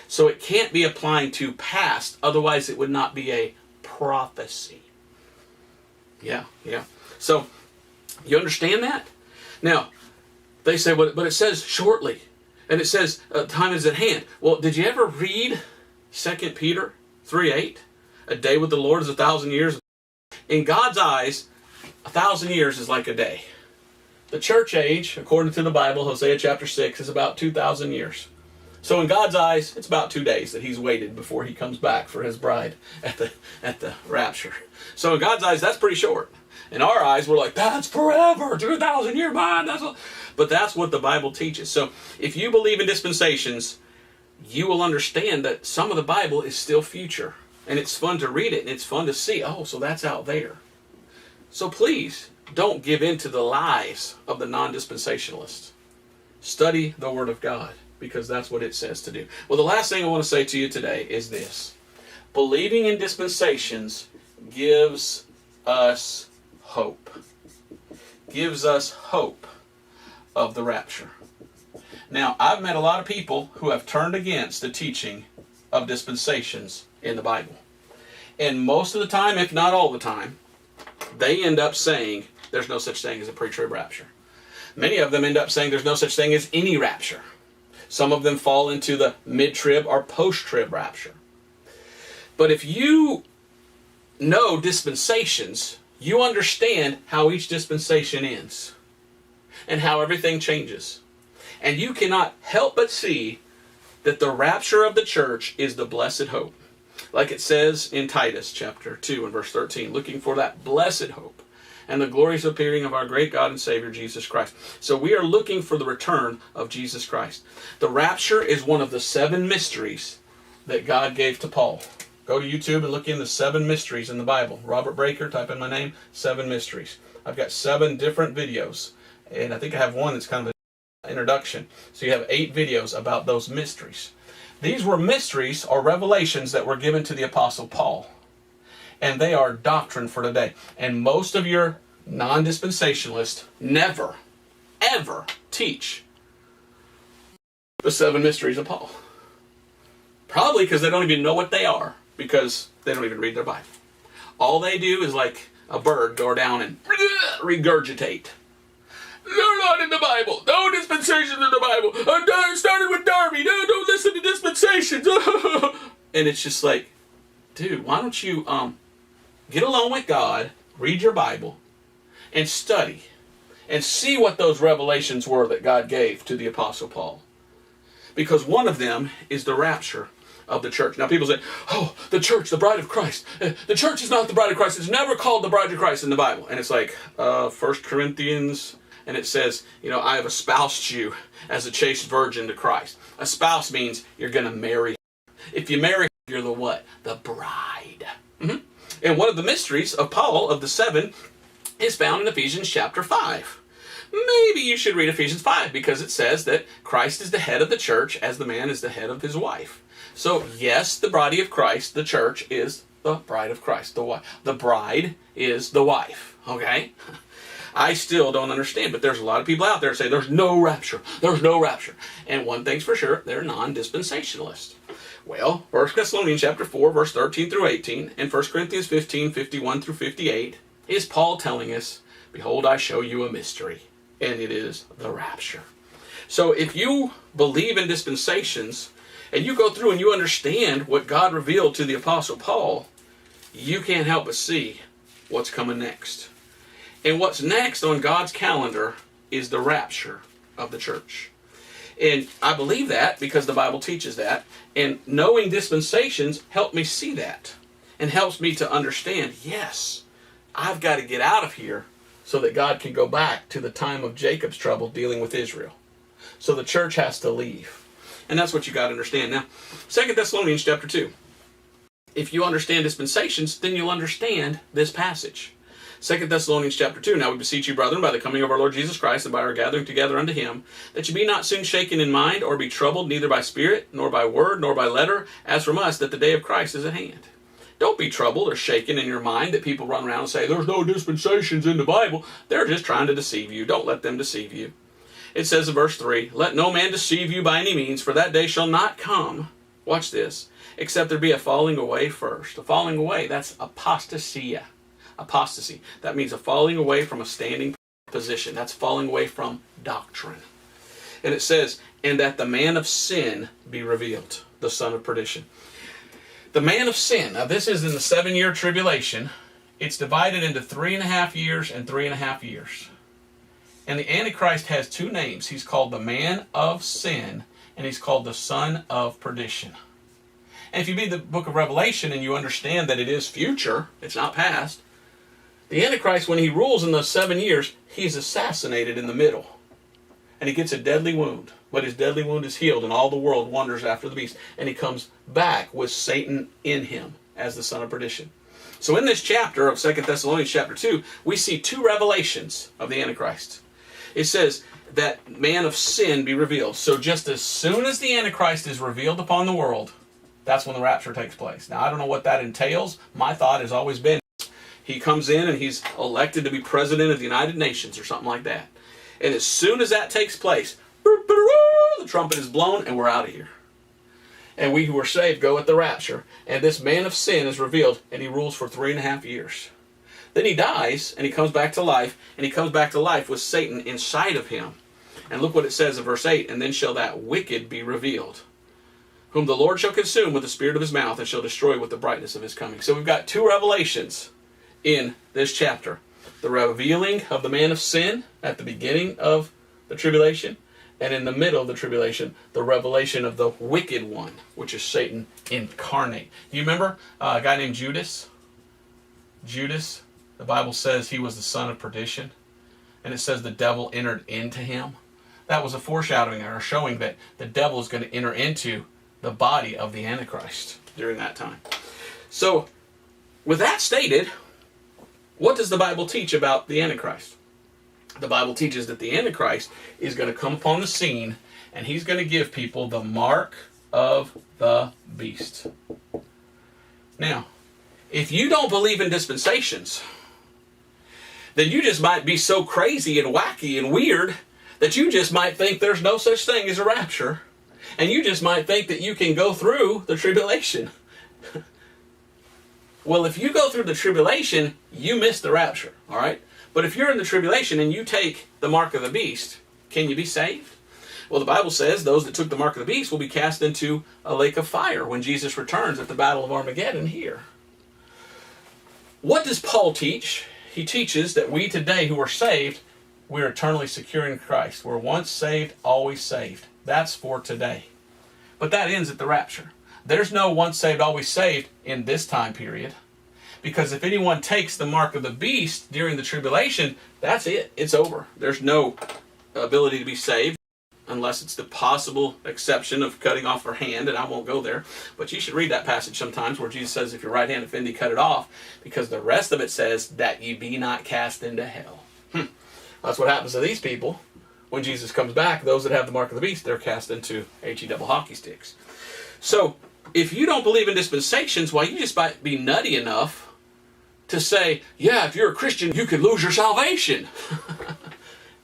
So it can't be applying to past, otherwise it would not be a prophecy. Yeah. So, you understand that? Now, they say, but it says shortly. And it says time is at hand. Well, did you ever read 2 Peter 3:8? A day with the Lord is 1,000 years. In God's eyes, 1,000 years is like a day. The church age, according to the Bible, Hosea chapter 6, is about 2,000 years. So in God's eyes, it's about 2 days that he's waited before he comes back for his bride at the rapture. So in God's eyes, that's pretty short. In our eyes, we're like, that's forever, 2,000 year man. But that's what the Bible teaches. So if you believe in dispensations, you will understand that some of the Bible is still future. And it's fun to read it, and it's fun to see, oh, so that's out there. So please, don't give in to the lies of the non-dispensationalists. Study the Word of God, because that's what it says to do. Well, the last thing I want to say to you today is this. Believing in dispensations gives us hope. Gives us hope of the rapture. Now, I've met a lot of people who have turned against the teaching of dispensations in the Bible. And most of the time, if not all the time, they end up saying there's no such thing as a pre-trib rapture. Many of them end up saying there's no such thing as any rapture. Some of them fall into the mid-trib or post-trib rapture. But if you know dispensations, you understand how each dispensation ends and how everything changes. And you cannot help but see that the rapture of the church is the blessed hope. Like it says in Titus chapter 2 and verse 13, looking for that blessed hope and the glorious appearing of our great God and Savior Jesus Christ. So we are looking for the return of Jesus Christ. The rapture is one of the 7 mysteries that God gave to Paul. Go to YouTube and look in the 7 mysteries in the Bible. Robert Breaker, type in my name, 7 mysteries. I've got 7 different videos, and I think I have one that's kind of an introduction. So you have 8 videos about those mysteries. These were mysteries or revelations that were given to the Apostle Paul. And they are doctrine for today. And most of your non-dispensationalists never, ever teach the 7 mysteries of Paul. Probably because they don't even know what they are, because they don't even read their Bible. All they do is like a bird go down and regurgitate. They're not in the Bible. No dispensations in the Bible. It started with Darby. No, don't listen to dispensations. And it's just like, dude, why don't you get along with God, read your Bible, and study, and see what those revelations were that God gave to the Apostle Paul. Because one of them is the rapture of the church. Now people say, oh, the church, the bride of Christ. The church is not the bride of Christ. It's never called the bride of Christ in the Bible. And it's like 1 Corinthians, and it says, I have espoused you as a chaste virgin to Christ. Espouse means you're going to marry him. If you marry him, you're the what? The bride. Mm-hmm. And one of the mysteries of Paul, of the 7, is found in Ephesians chapter 5. Maybe you should read Ephesians 5, because it says that Christ is the head of the church as the man is the head of his wife. So yes, the body of Christ, the church, is the bride of Christ. The bride is the wife. Okay? I still don't understand, but there's a lot of people out there who say there's no rapture. There's no rapture. And one thing's for sure, they're non-dispensationalists. Well, 1 Thessalonians chapter 4, verse 13 through 18, and 1 Corinthians 15, 51 through 58, is Paul telling us, behold, I show you a mystery, and it is the rapture. So if you believe in dispensations, and you go through and you understand what God revealed to the Apostle Paul, you can't help but see what's coming next. And what's next on God's calendar is the rapture of the church. And I believe that because the Bible teaches that. And knowing dispensations helped me see that. And helps me to understand, yes, I've got to get out of here so that God can go back to the time of Jacob's trouble dealing with Israel. So the church has to leave. And that's what you got to understand. Now, 2 Thessalonians chapter 2. If you understand dispensations, then you'll understand this passage. 2 Thessalonians chapter 2, now we beseech you, brethren, by the coming of our Lord Jesus Christ, and by our gathering together unto him, that ye be not soon shaken in mind, or be troubled, neither by spirit, nor by word, nor by letter, as from us, that the day of Christ is at hand. Don't be troubled or shaken in your mind that people run around and say, there's no dispensations in the Bible. They're just trying to deceive you. Don't let them deceive you. It says in verse 3, let no man deceive you by any means, for that day shall not come, watch this, except there be a falling away first. A falling away, that's apostasia. apostasy. That means a falling away from a standing position. That's falling away from doctrine. And it says, and that the man of sin be revealed, the son of perdition. The man of sin. Now this is in the 7-year tribulation. It's divided into 3.5 years and 3.5 years. And the Antichrist has 2 names. He's called the man of sin, and he's called the son of perdition. And if you read the book of Revelation and you understand that it is future, it's not past, the Antichrist, when he rules in those 7 years, he's assassinated in the middle. And he gets a deadly wound. But his deadly wound is healed, and all the world wanders after the beast. And he comes back with Satan in him as the son of perdition. So in this chapter of 2 Thessalonians chapter 2, we see 2 revelations of the Antichrist. It says that man of sin be revealed. So just as soon as the Antichrist is revealed upon the world, that's when the rapture takes place. Now I don't know what that entails. My thought has always been he comes in and he's elected to be president of the United Nations or something like that. And as soon as that takes place, the trumpet is blown and we're out of here. And we who are saved go at the rapture. And this man of sin is revealed, and he rules for 3.5 years. Then he dies, and he comes back to life, and he comes back to life with Satan inside of him. And look what it says in verse 8, and then shall that wicked be revealed, whom the Lord shall consume with the spirit of his mouth, and shall destroy with the brightness of his coming. So we've got 2 revelations in this chapter. The revealing of the man of sin at the beginning of the tribulation, and in the middle of the tribulation, the revelation of the wicked one, which is Satan incarnate. Do you remember a guy named Judas? Judas, the Bible says he was the son of perdition. And it says the devil entered into him. That was a foreshadowing or showing that the devil is going to enter into the body of the Antichrist during that time. So, with that stated, what does the Bible teach about the Antichrist? The Bible teaches that the Antichrist is going to come upon the scene, and he's going to give people the mark of the beast. Now, if you don't believe in dispensations, then you just might be so crazy and wacky and weird that you just might think there's no such thing as a rapture. And you just might think that you can go through the tribulation. Well, if you go through the tribulation, you miss the rapture, all right? But if you're in the tribulation and you take the mark of the beast, can you be saved? Well, the Bible says those that took the mark of the beast will be cast into a lake of fire when Jesus returns at the Battle of Armageddon here. What does Paul teach? He teaches that we today who are saved, we're eternally secure in Christ. We're once saved, always saved. That's for today. But that ends at the rapture. There's no once saved, always saved in this time period. Because if anyone takes the mark of the beast during the tribulation, that's it. It's over. There's no ability to be saved unless it's the possible exception of cutting off her hand, and I won't go there. But you should read that passage sometimes where Jesus says, if your right hand offend thee, cut it off, because the rest of it says that ye be not cast into hell. That's what happens to these people. When Jesus comes back, those that have the mark of the beast, they're cast into HE double hockey sticks. So, if you don't believe in dispensations, well, you just might be nutty enough to say, yeah, if you're a Christian, you could lose your salvation.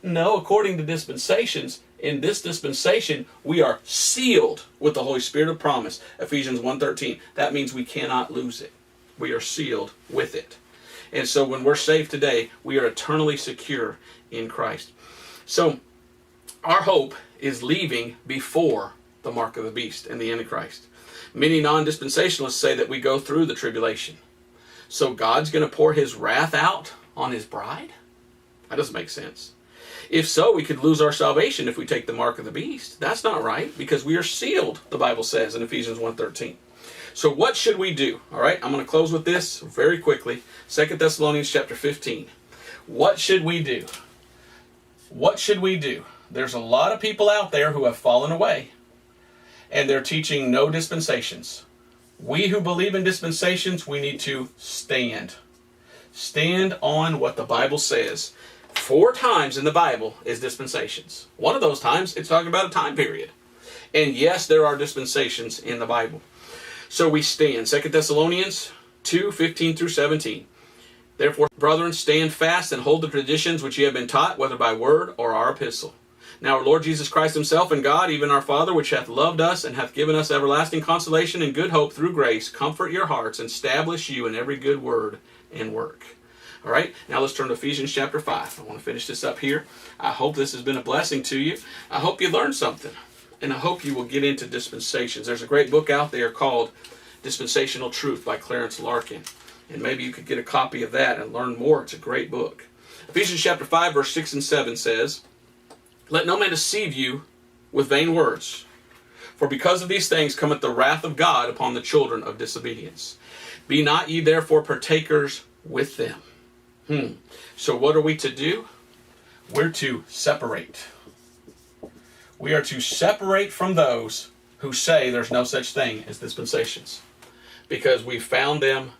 No, according to dispensations, in this dispensation, we are sealed with the Holy Spirit of promise. Ephesians 1:13. That means we cannot lose it. We are sealed with it. And so when we're saved today, we are eternally secure in Christ. So our hope is leaving before the mark of the beast and the Antichrist. Many non-dispensationalists say that we go through the tribulation. So God's going to pour his wrath out on his bride? That doesn't make sense. If so, we could lose our salvation if we take the mark of the beast. That's not right, because we are sealed, the Bible says in Ephesians 1:13. So what should we do? All right, I'm going to close with this very quickly. 2 Thessalonians chapter 15. What should we do? What should we do? There's a lot of people out there who have fallen away, and they're teaching no dispensations. We who believe in dispensations, we need to stand. Stand on what the Bible says. 4 times in the Bible is dispensations. One of those times, it's talking about a time period. And yes, there are dispensations in the Bible. So we stand. 2 Thessalonians 2:15 through 17. Therefore, brethren, stand fast and hold the traditions which ye have been taught, whether by word or our epistle. Now our Lord Jesus Christ himself and God, even our Father, which hath loved us and hath given us everlasting consolation and good hope through grace, comfort your hearts and establish you in every good word and work. All right, now let's turn to Ephesians chapter 5. I want to finish this up here. I hope this has been a blessing to you. I hope you learned something. And I hope you will get into dispensations. There's a great book out there called Dispensational Truth by Clarence Larkin. And maybe you could get a copy of that and learn more. It's a great book. Ephesians chapter 5, verse 6 and 7 says, "Let no man deceive you with vain words. For because of these things cometh the wrath of God upon the children of disobedience. Be not ye therefore partakers with them." So what are we to do? We're to separate. We are to separate from those who say there's no such thing as dispensations, because we found them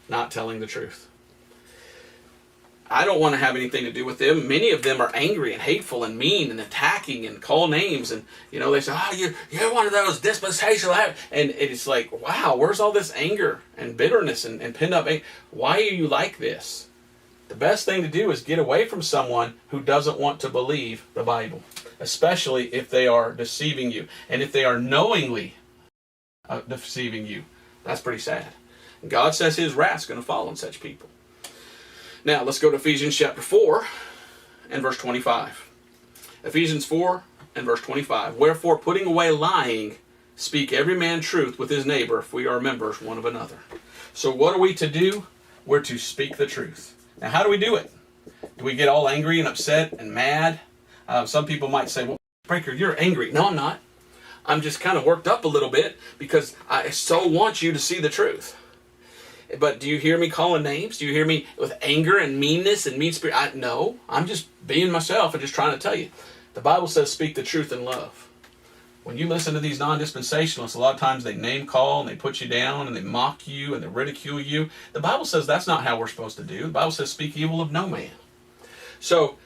not telling the truth. I don't want to have anything to do with them. Many of them are angry and hateful and mean and attacking and call names, and they say, you're one of those dispensational, and it's like, wow, where's all this anger and bitterness and pinned up anger? Why are you like this? The best thing to do is get away from someone who doesn't want to believe the Bible, especially if they are deceiving you. And if they are knowingly deceiving you, that's pretty sad. And God says his wrath's going to fall on such people. Now, let's go to Ephesians chapter 4 and verse 25. Ephesians 4 and verse 25. "Wherefore, putting away lying, speak every man truth with his neighbor, if we are members one of another." So what are we to do? We're to speak the truth. Now, how do we do it? Do we get all angry and upset and mad? Some people might say, well, Breaker, you're angry. No, I'm not. I'm just kind of worked up a little bit because I so want you to see the truth. But do you hear me calling names? Do you hear me with anger and meanness and mean spirit? No, I'm just being myself and just trying to tell you. The Bible says speak the truth in love. When you listen to these non-dispensationalists, a lot of times they name call and they put you down and they mock you and they ridicule you. The Bible says that's not how we're supposed to do. The Bible says speak evil of no man. So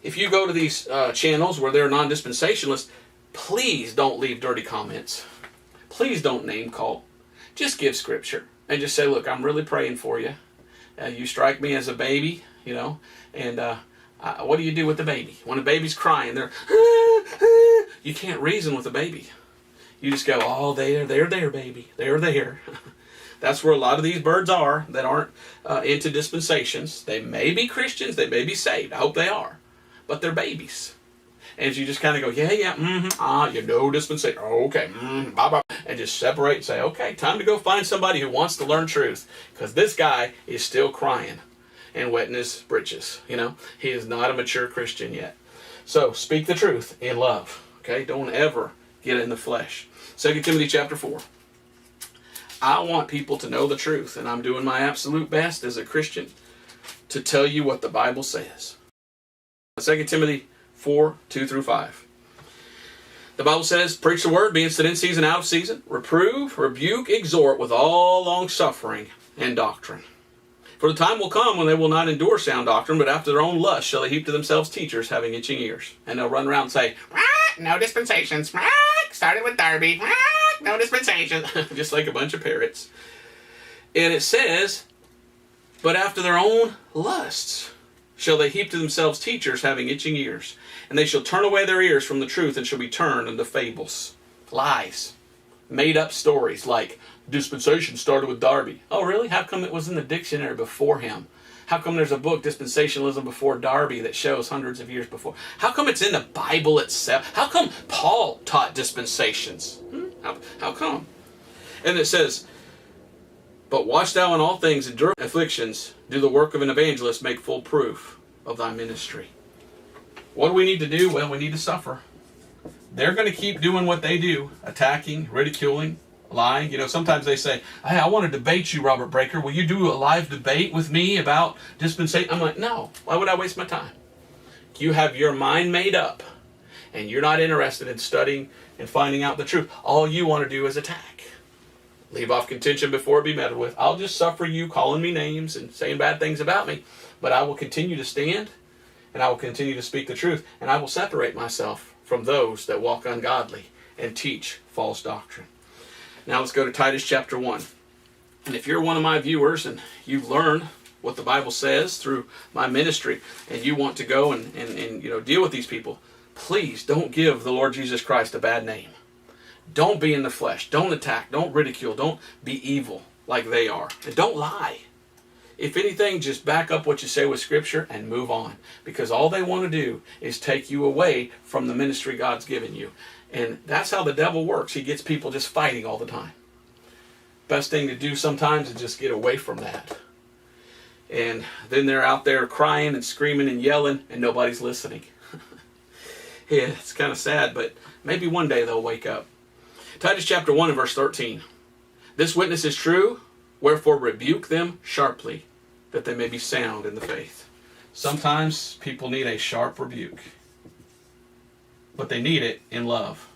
if you go to these channels where they're non-dispensationalists, please don't leave dirty comments. Please don't name call. Just give scripture and just say, look, I'm really praying for you. You strike me as a baby, and what do you do with the baby? When a baby's crying, you can't reason with a baby. You just go, oh, they're there, baby. They're there. That's where a lot of these birds are that aren't into dispensations. They may be Christians. They may be saved. I hope they are. But they're babies. And you just kind of go, you know dispensation. Okay, bye-bye. And just separate and say, okay, time to go find somebody who wants to learn truth. Because this guy is still crying and wetting his britches. He is not a mature Christian yet. So speak the truth in love. Okay, don't ever get in the flesh. 2 Timothy chapter 4. I want people to know the truth, and I'm doing my absolute best as a Christian to tell you what the Bible says. 2 Timothy 4, 2 through 5. The Bible says, preach the word, be instant in season, out of season, reprove, rebuke, exhort with all long suffering and doctrine. For the time will come when they will not endure sound doctrine, but after their own lust shall they heap to themselves teachers having itching ears. And they'll run around and say, no dispensations, started with Darby, no dispensations, just like a bunch of parrots. And it says, but after their own lusts shall they heap to themselves teachers having itching ears. And they shall turn away their ears from the truth and shall be turned into fables, lies, made up stories like dispensation started with Darby. Oh, really? How come it was in the dictionary before him? How come there's a book, Dispensationalism Before Darby, that shows hundreds of years before? How come it's in the Bible itself? How come Paul taught dispensations? How come? And it says, but watch thou in all things, endure afflictions, do the work of an evangelist, make full proof of thy ministry. What do we need to do? Well, we need to suffer. They're going to keep doing what they do, attacking, ridiculing, lying. Sometimes they say, hey, I want to debate you, Robert Breaker. Will you do a live debate with me about dispensation? I'm like, no. Why would I waste my time? You have your mind made up, and you're not interested in studying and finding out the truth. All you want to do is attack. Leave off contention before it be meddled with. I'll just suffer you calling me names and saying bad things about me, but I will continue to stand, and I will continue to speak the truth, and I will separate myself from those that walk ungodly and teach false doctrine. Now let's go to Titus chapter 1. And if you're one of my viewers and you've learned what the Bible says through my ministry, and you want to go and deal with these people, please don't give the Lord Jesus Christ a bad name. Don't be in the flesh. Don't attack. Don't ridicule. Don't be evil like they are. And don't lie. if anything, just back up what you say with Scripture and move on. Because all they want to do is take you away from the ministry God's given you. And that's how the devil works. He gets people just fighting all the time. Best thing to do sometimes is just get away from that. And then they're out there crying and screaming and yelling and nobody's listening. Yeah, it's kind of sad, but maybe one day they'll wake up. Titus chapter 1 and verse 13. This witness is true, wherefore rebuke them sharply, that they may be sound in the faith. Sometimes people need a sharp rebuke, but they need it in love.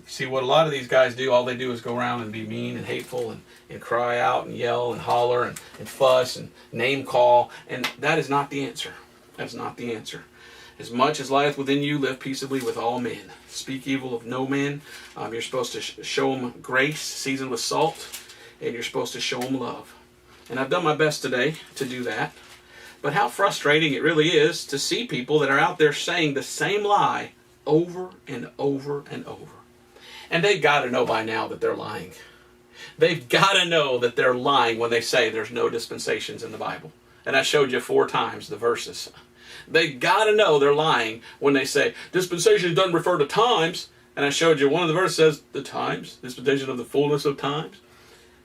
See, what a lot of these guys do, all they do is go around and be mean and hateful and cry out and yell and holler and fuss and name call. And that is not the answer. That's not the answer. As much as lieth within you, live peaceably with all men. Speak evil of no man. You're supposed to show them grace, seasoned with salt. And you're supposed to show them love. And I've done my best today to do that. But how frustrating it really is to see people that are out there saying the same lie over and over and over. And they've got to know by now that they're lying. They've got to know that they're lying when they say there's no dispensations in the Bible. And I showed you 4 times the verses. They've got to know they're lying when they say dispensation doesn't refer to times. And I showed you one of the verses says the times, dispensation of the fullness of times.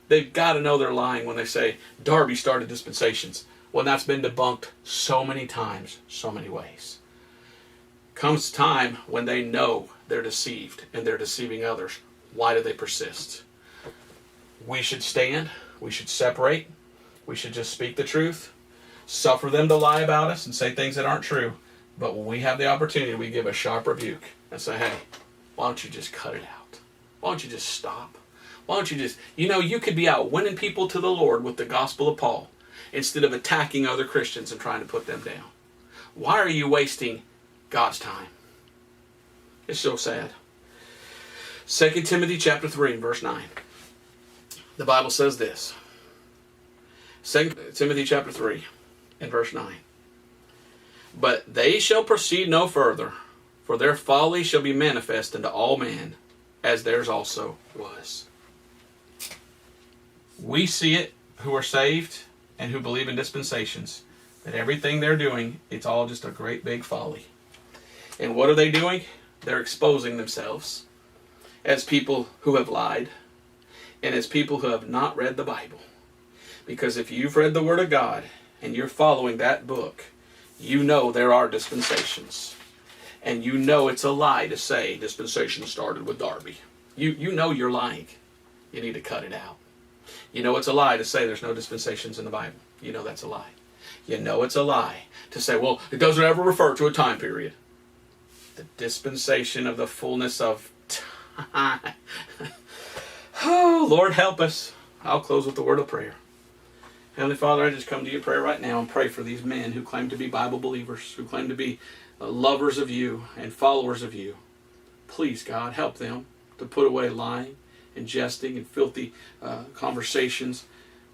They've got to know they're lying when they say Darby started dispensations. Well, that's been debunked so many times, so many ways. Comes time when they know they're deceived and they're deceiving others. Why do they persist? We should stand. We should separate. We should just speak the truth. Suffer them to lie about us and say things that aren't true. But when we have the opportunity, we give a sharp rebuke and say, hey, why don't you just cut it out? Why don't you just stop? Why don't you just, you could be out winning people to the Lord with the gospel of Paul instead of attacking other Christians and trying to put them down. Why are you wasting God's time? It's so sad. 2 Timothy chapter 3 and verse 9. The Bible says this. 2 Timothy chapter 3 and verse 9. But they shall proceed no further, for their folly shall be manifest unto all men, as theirs also was. We see it, who are saved and who believe in dispensations, that everything they're doing, it's all just a great big folly. And what are they doing? They're exposing themselves as people who have lied and as people who have not read the Bible. Because if you've read the Word of God and you're following that book, you know there are dispensations. And you know it's a lie to say dispensation started with Darby. You know you're lying. You need to cut it out. You know it's a lie to say there's no dispensations in the Bible. You know that's a lie. You know it's a lie to say, well, it doesn't ever refer to a time period. The dispensation of the fullness of time. Oh, Lord, help us. I'll close with the word of prayer. Heavenly Father, I just come to you in prayer right now and pray for these men who claim to be Bible believers, who claim to be lovers of you and followers of you. Please, God, help them to put away lying and jesting and filthy conversations.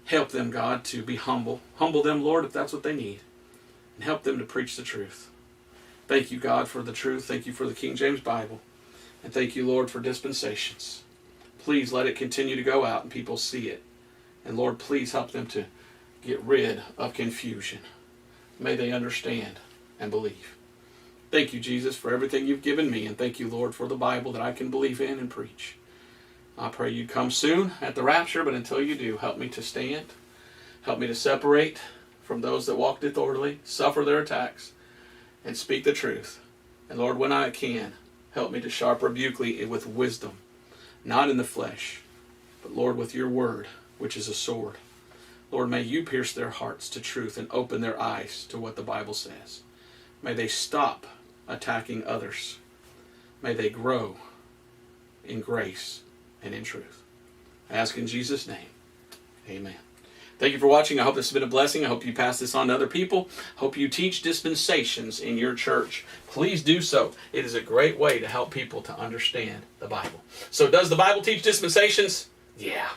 Help them, God, to be humble. Humble them, Lord, if that's what they need. And help them to preach the truth. Thank you, God, for the truth. Thank you for the King James Bible. And thank you, Lord, for dispensations. Please let it continue to go out and people see it. And Lord, please help them to get rid of confusion. May they understand and believe. Thank you, Jesus, for everything you've given me. And thank you, Lord, for the Bible that I can believe in and preach. I pray you'd come soon at the rapture, but until you do, help me to stand. Help me to separate from those that walk disorderly, suffer their attacks, and speak the truth. And Lord, when I can, help me to sharp rebuke with wisdom, not in the flesh, but Lord, with your word, which is a sword. Lord, may you pierce their hearts to truth and open their eyes to what the Bible says. May they stop attacking others. May they grow in grace and in truth. I ask in Jesus' name, amen. Thank you for watching. I hope this has been a blessing. I hope you pass this on to other people. Hope you teach dispensations in your church. Please do so. It is a great way to help people to understand the Bible. So does the Bible teach dispensations? Yeah.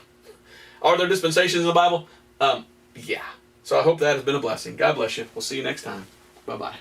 Are there dispensations in the Bible? Yeah. So I hope that has been a blessing. God bless you. We'll see you next time. Bye-bye.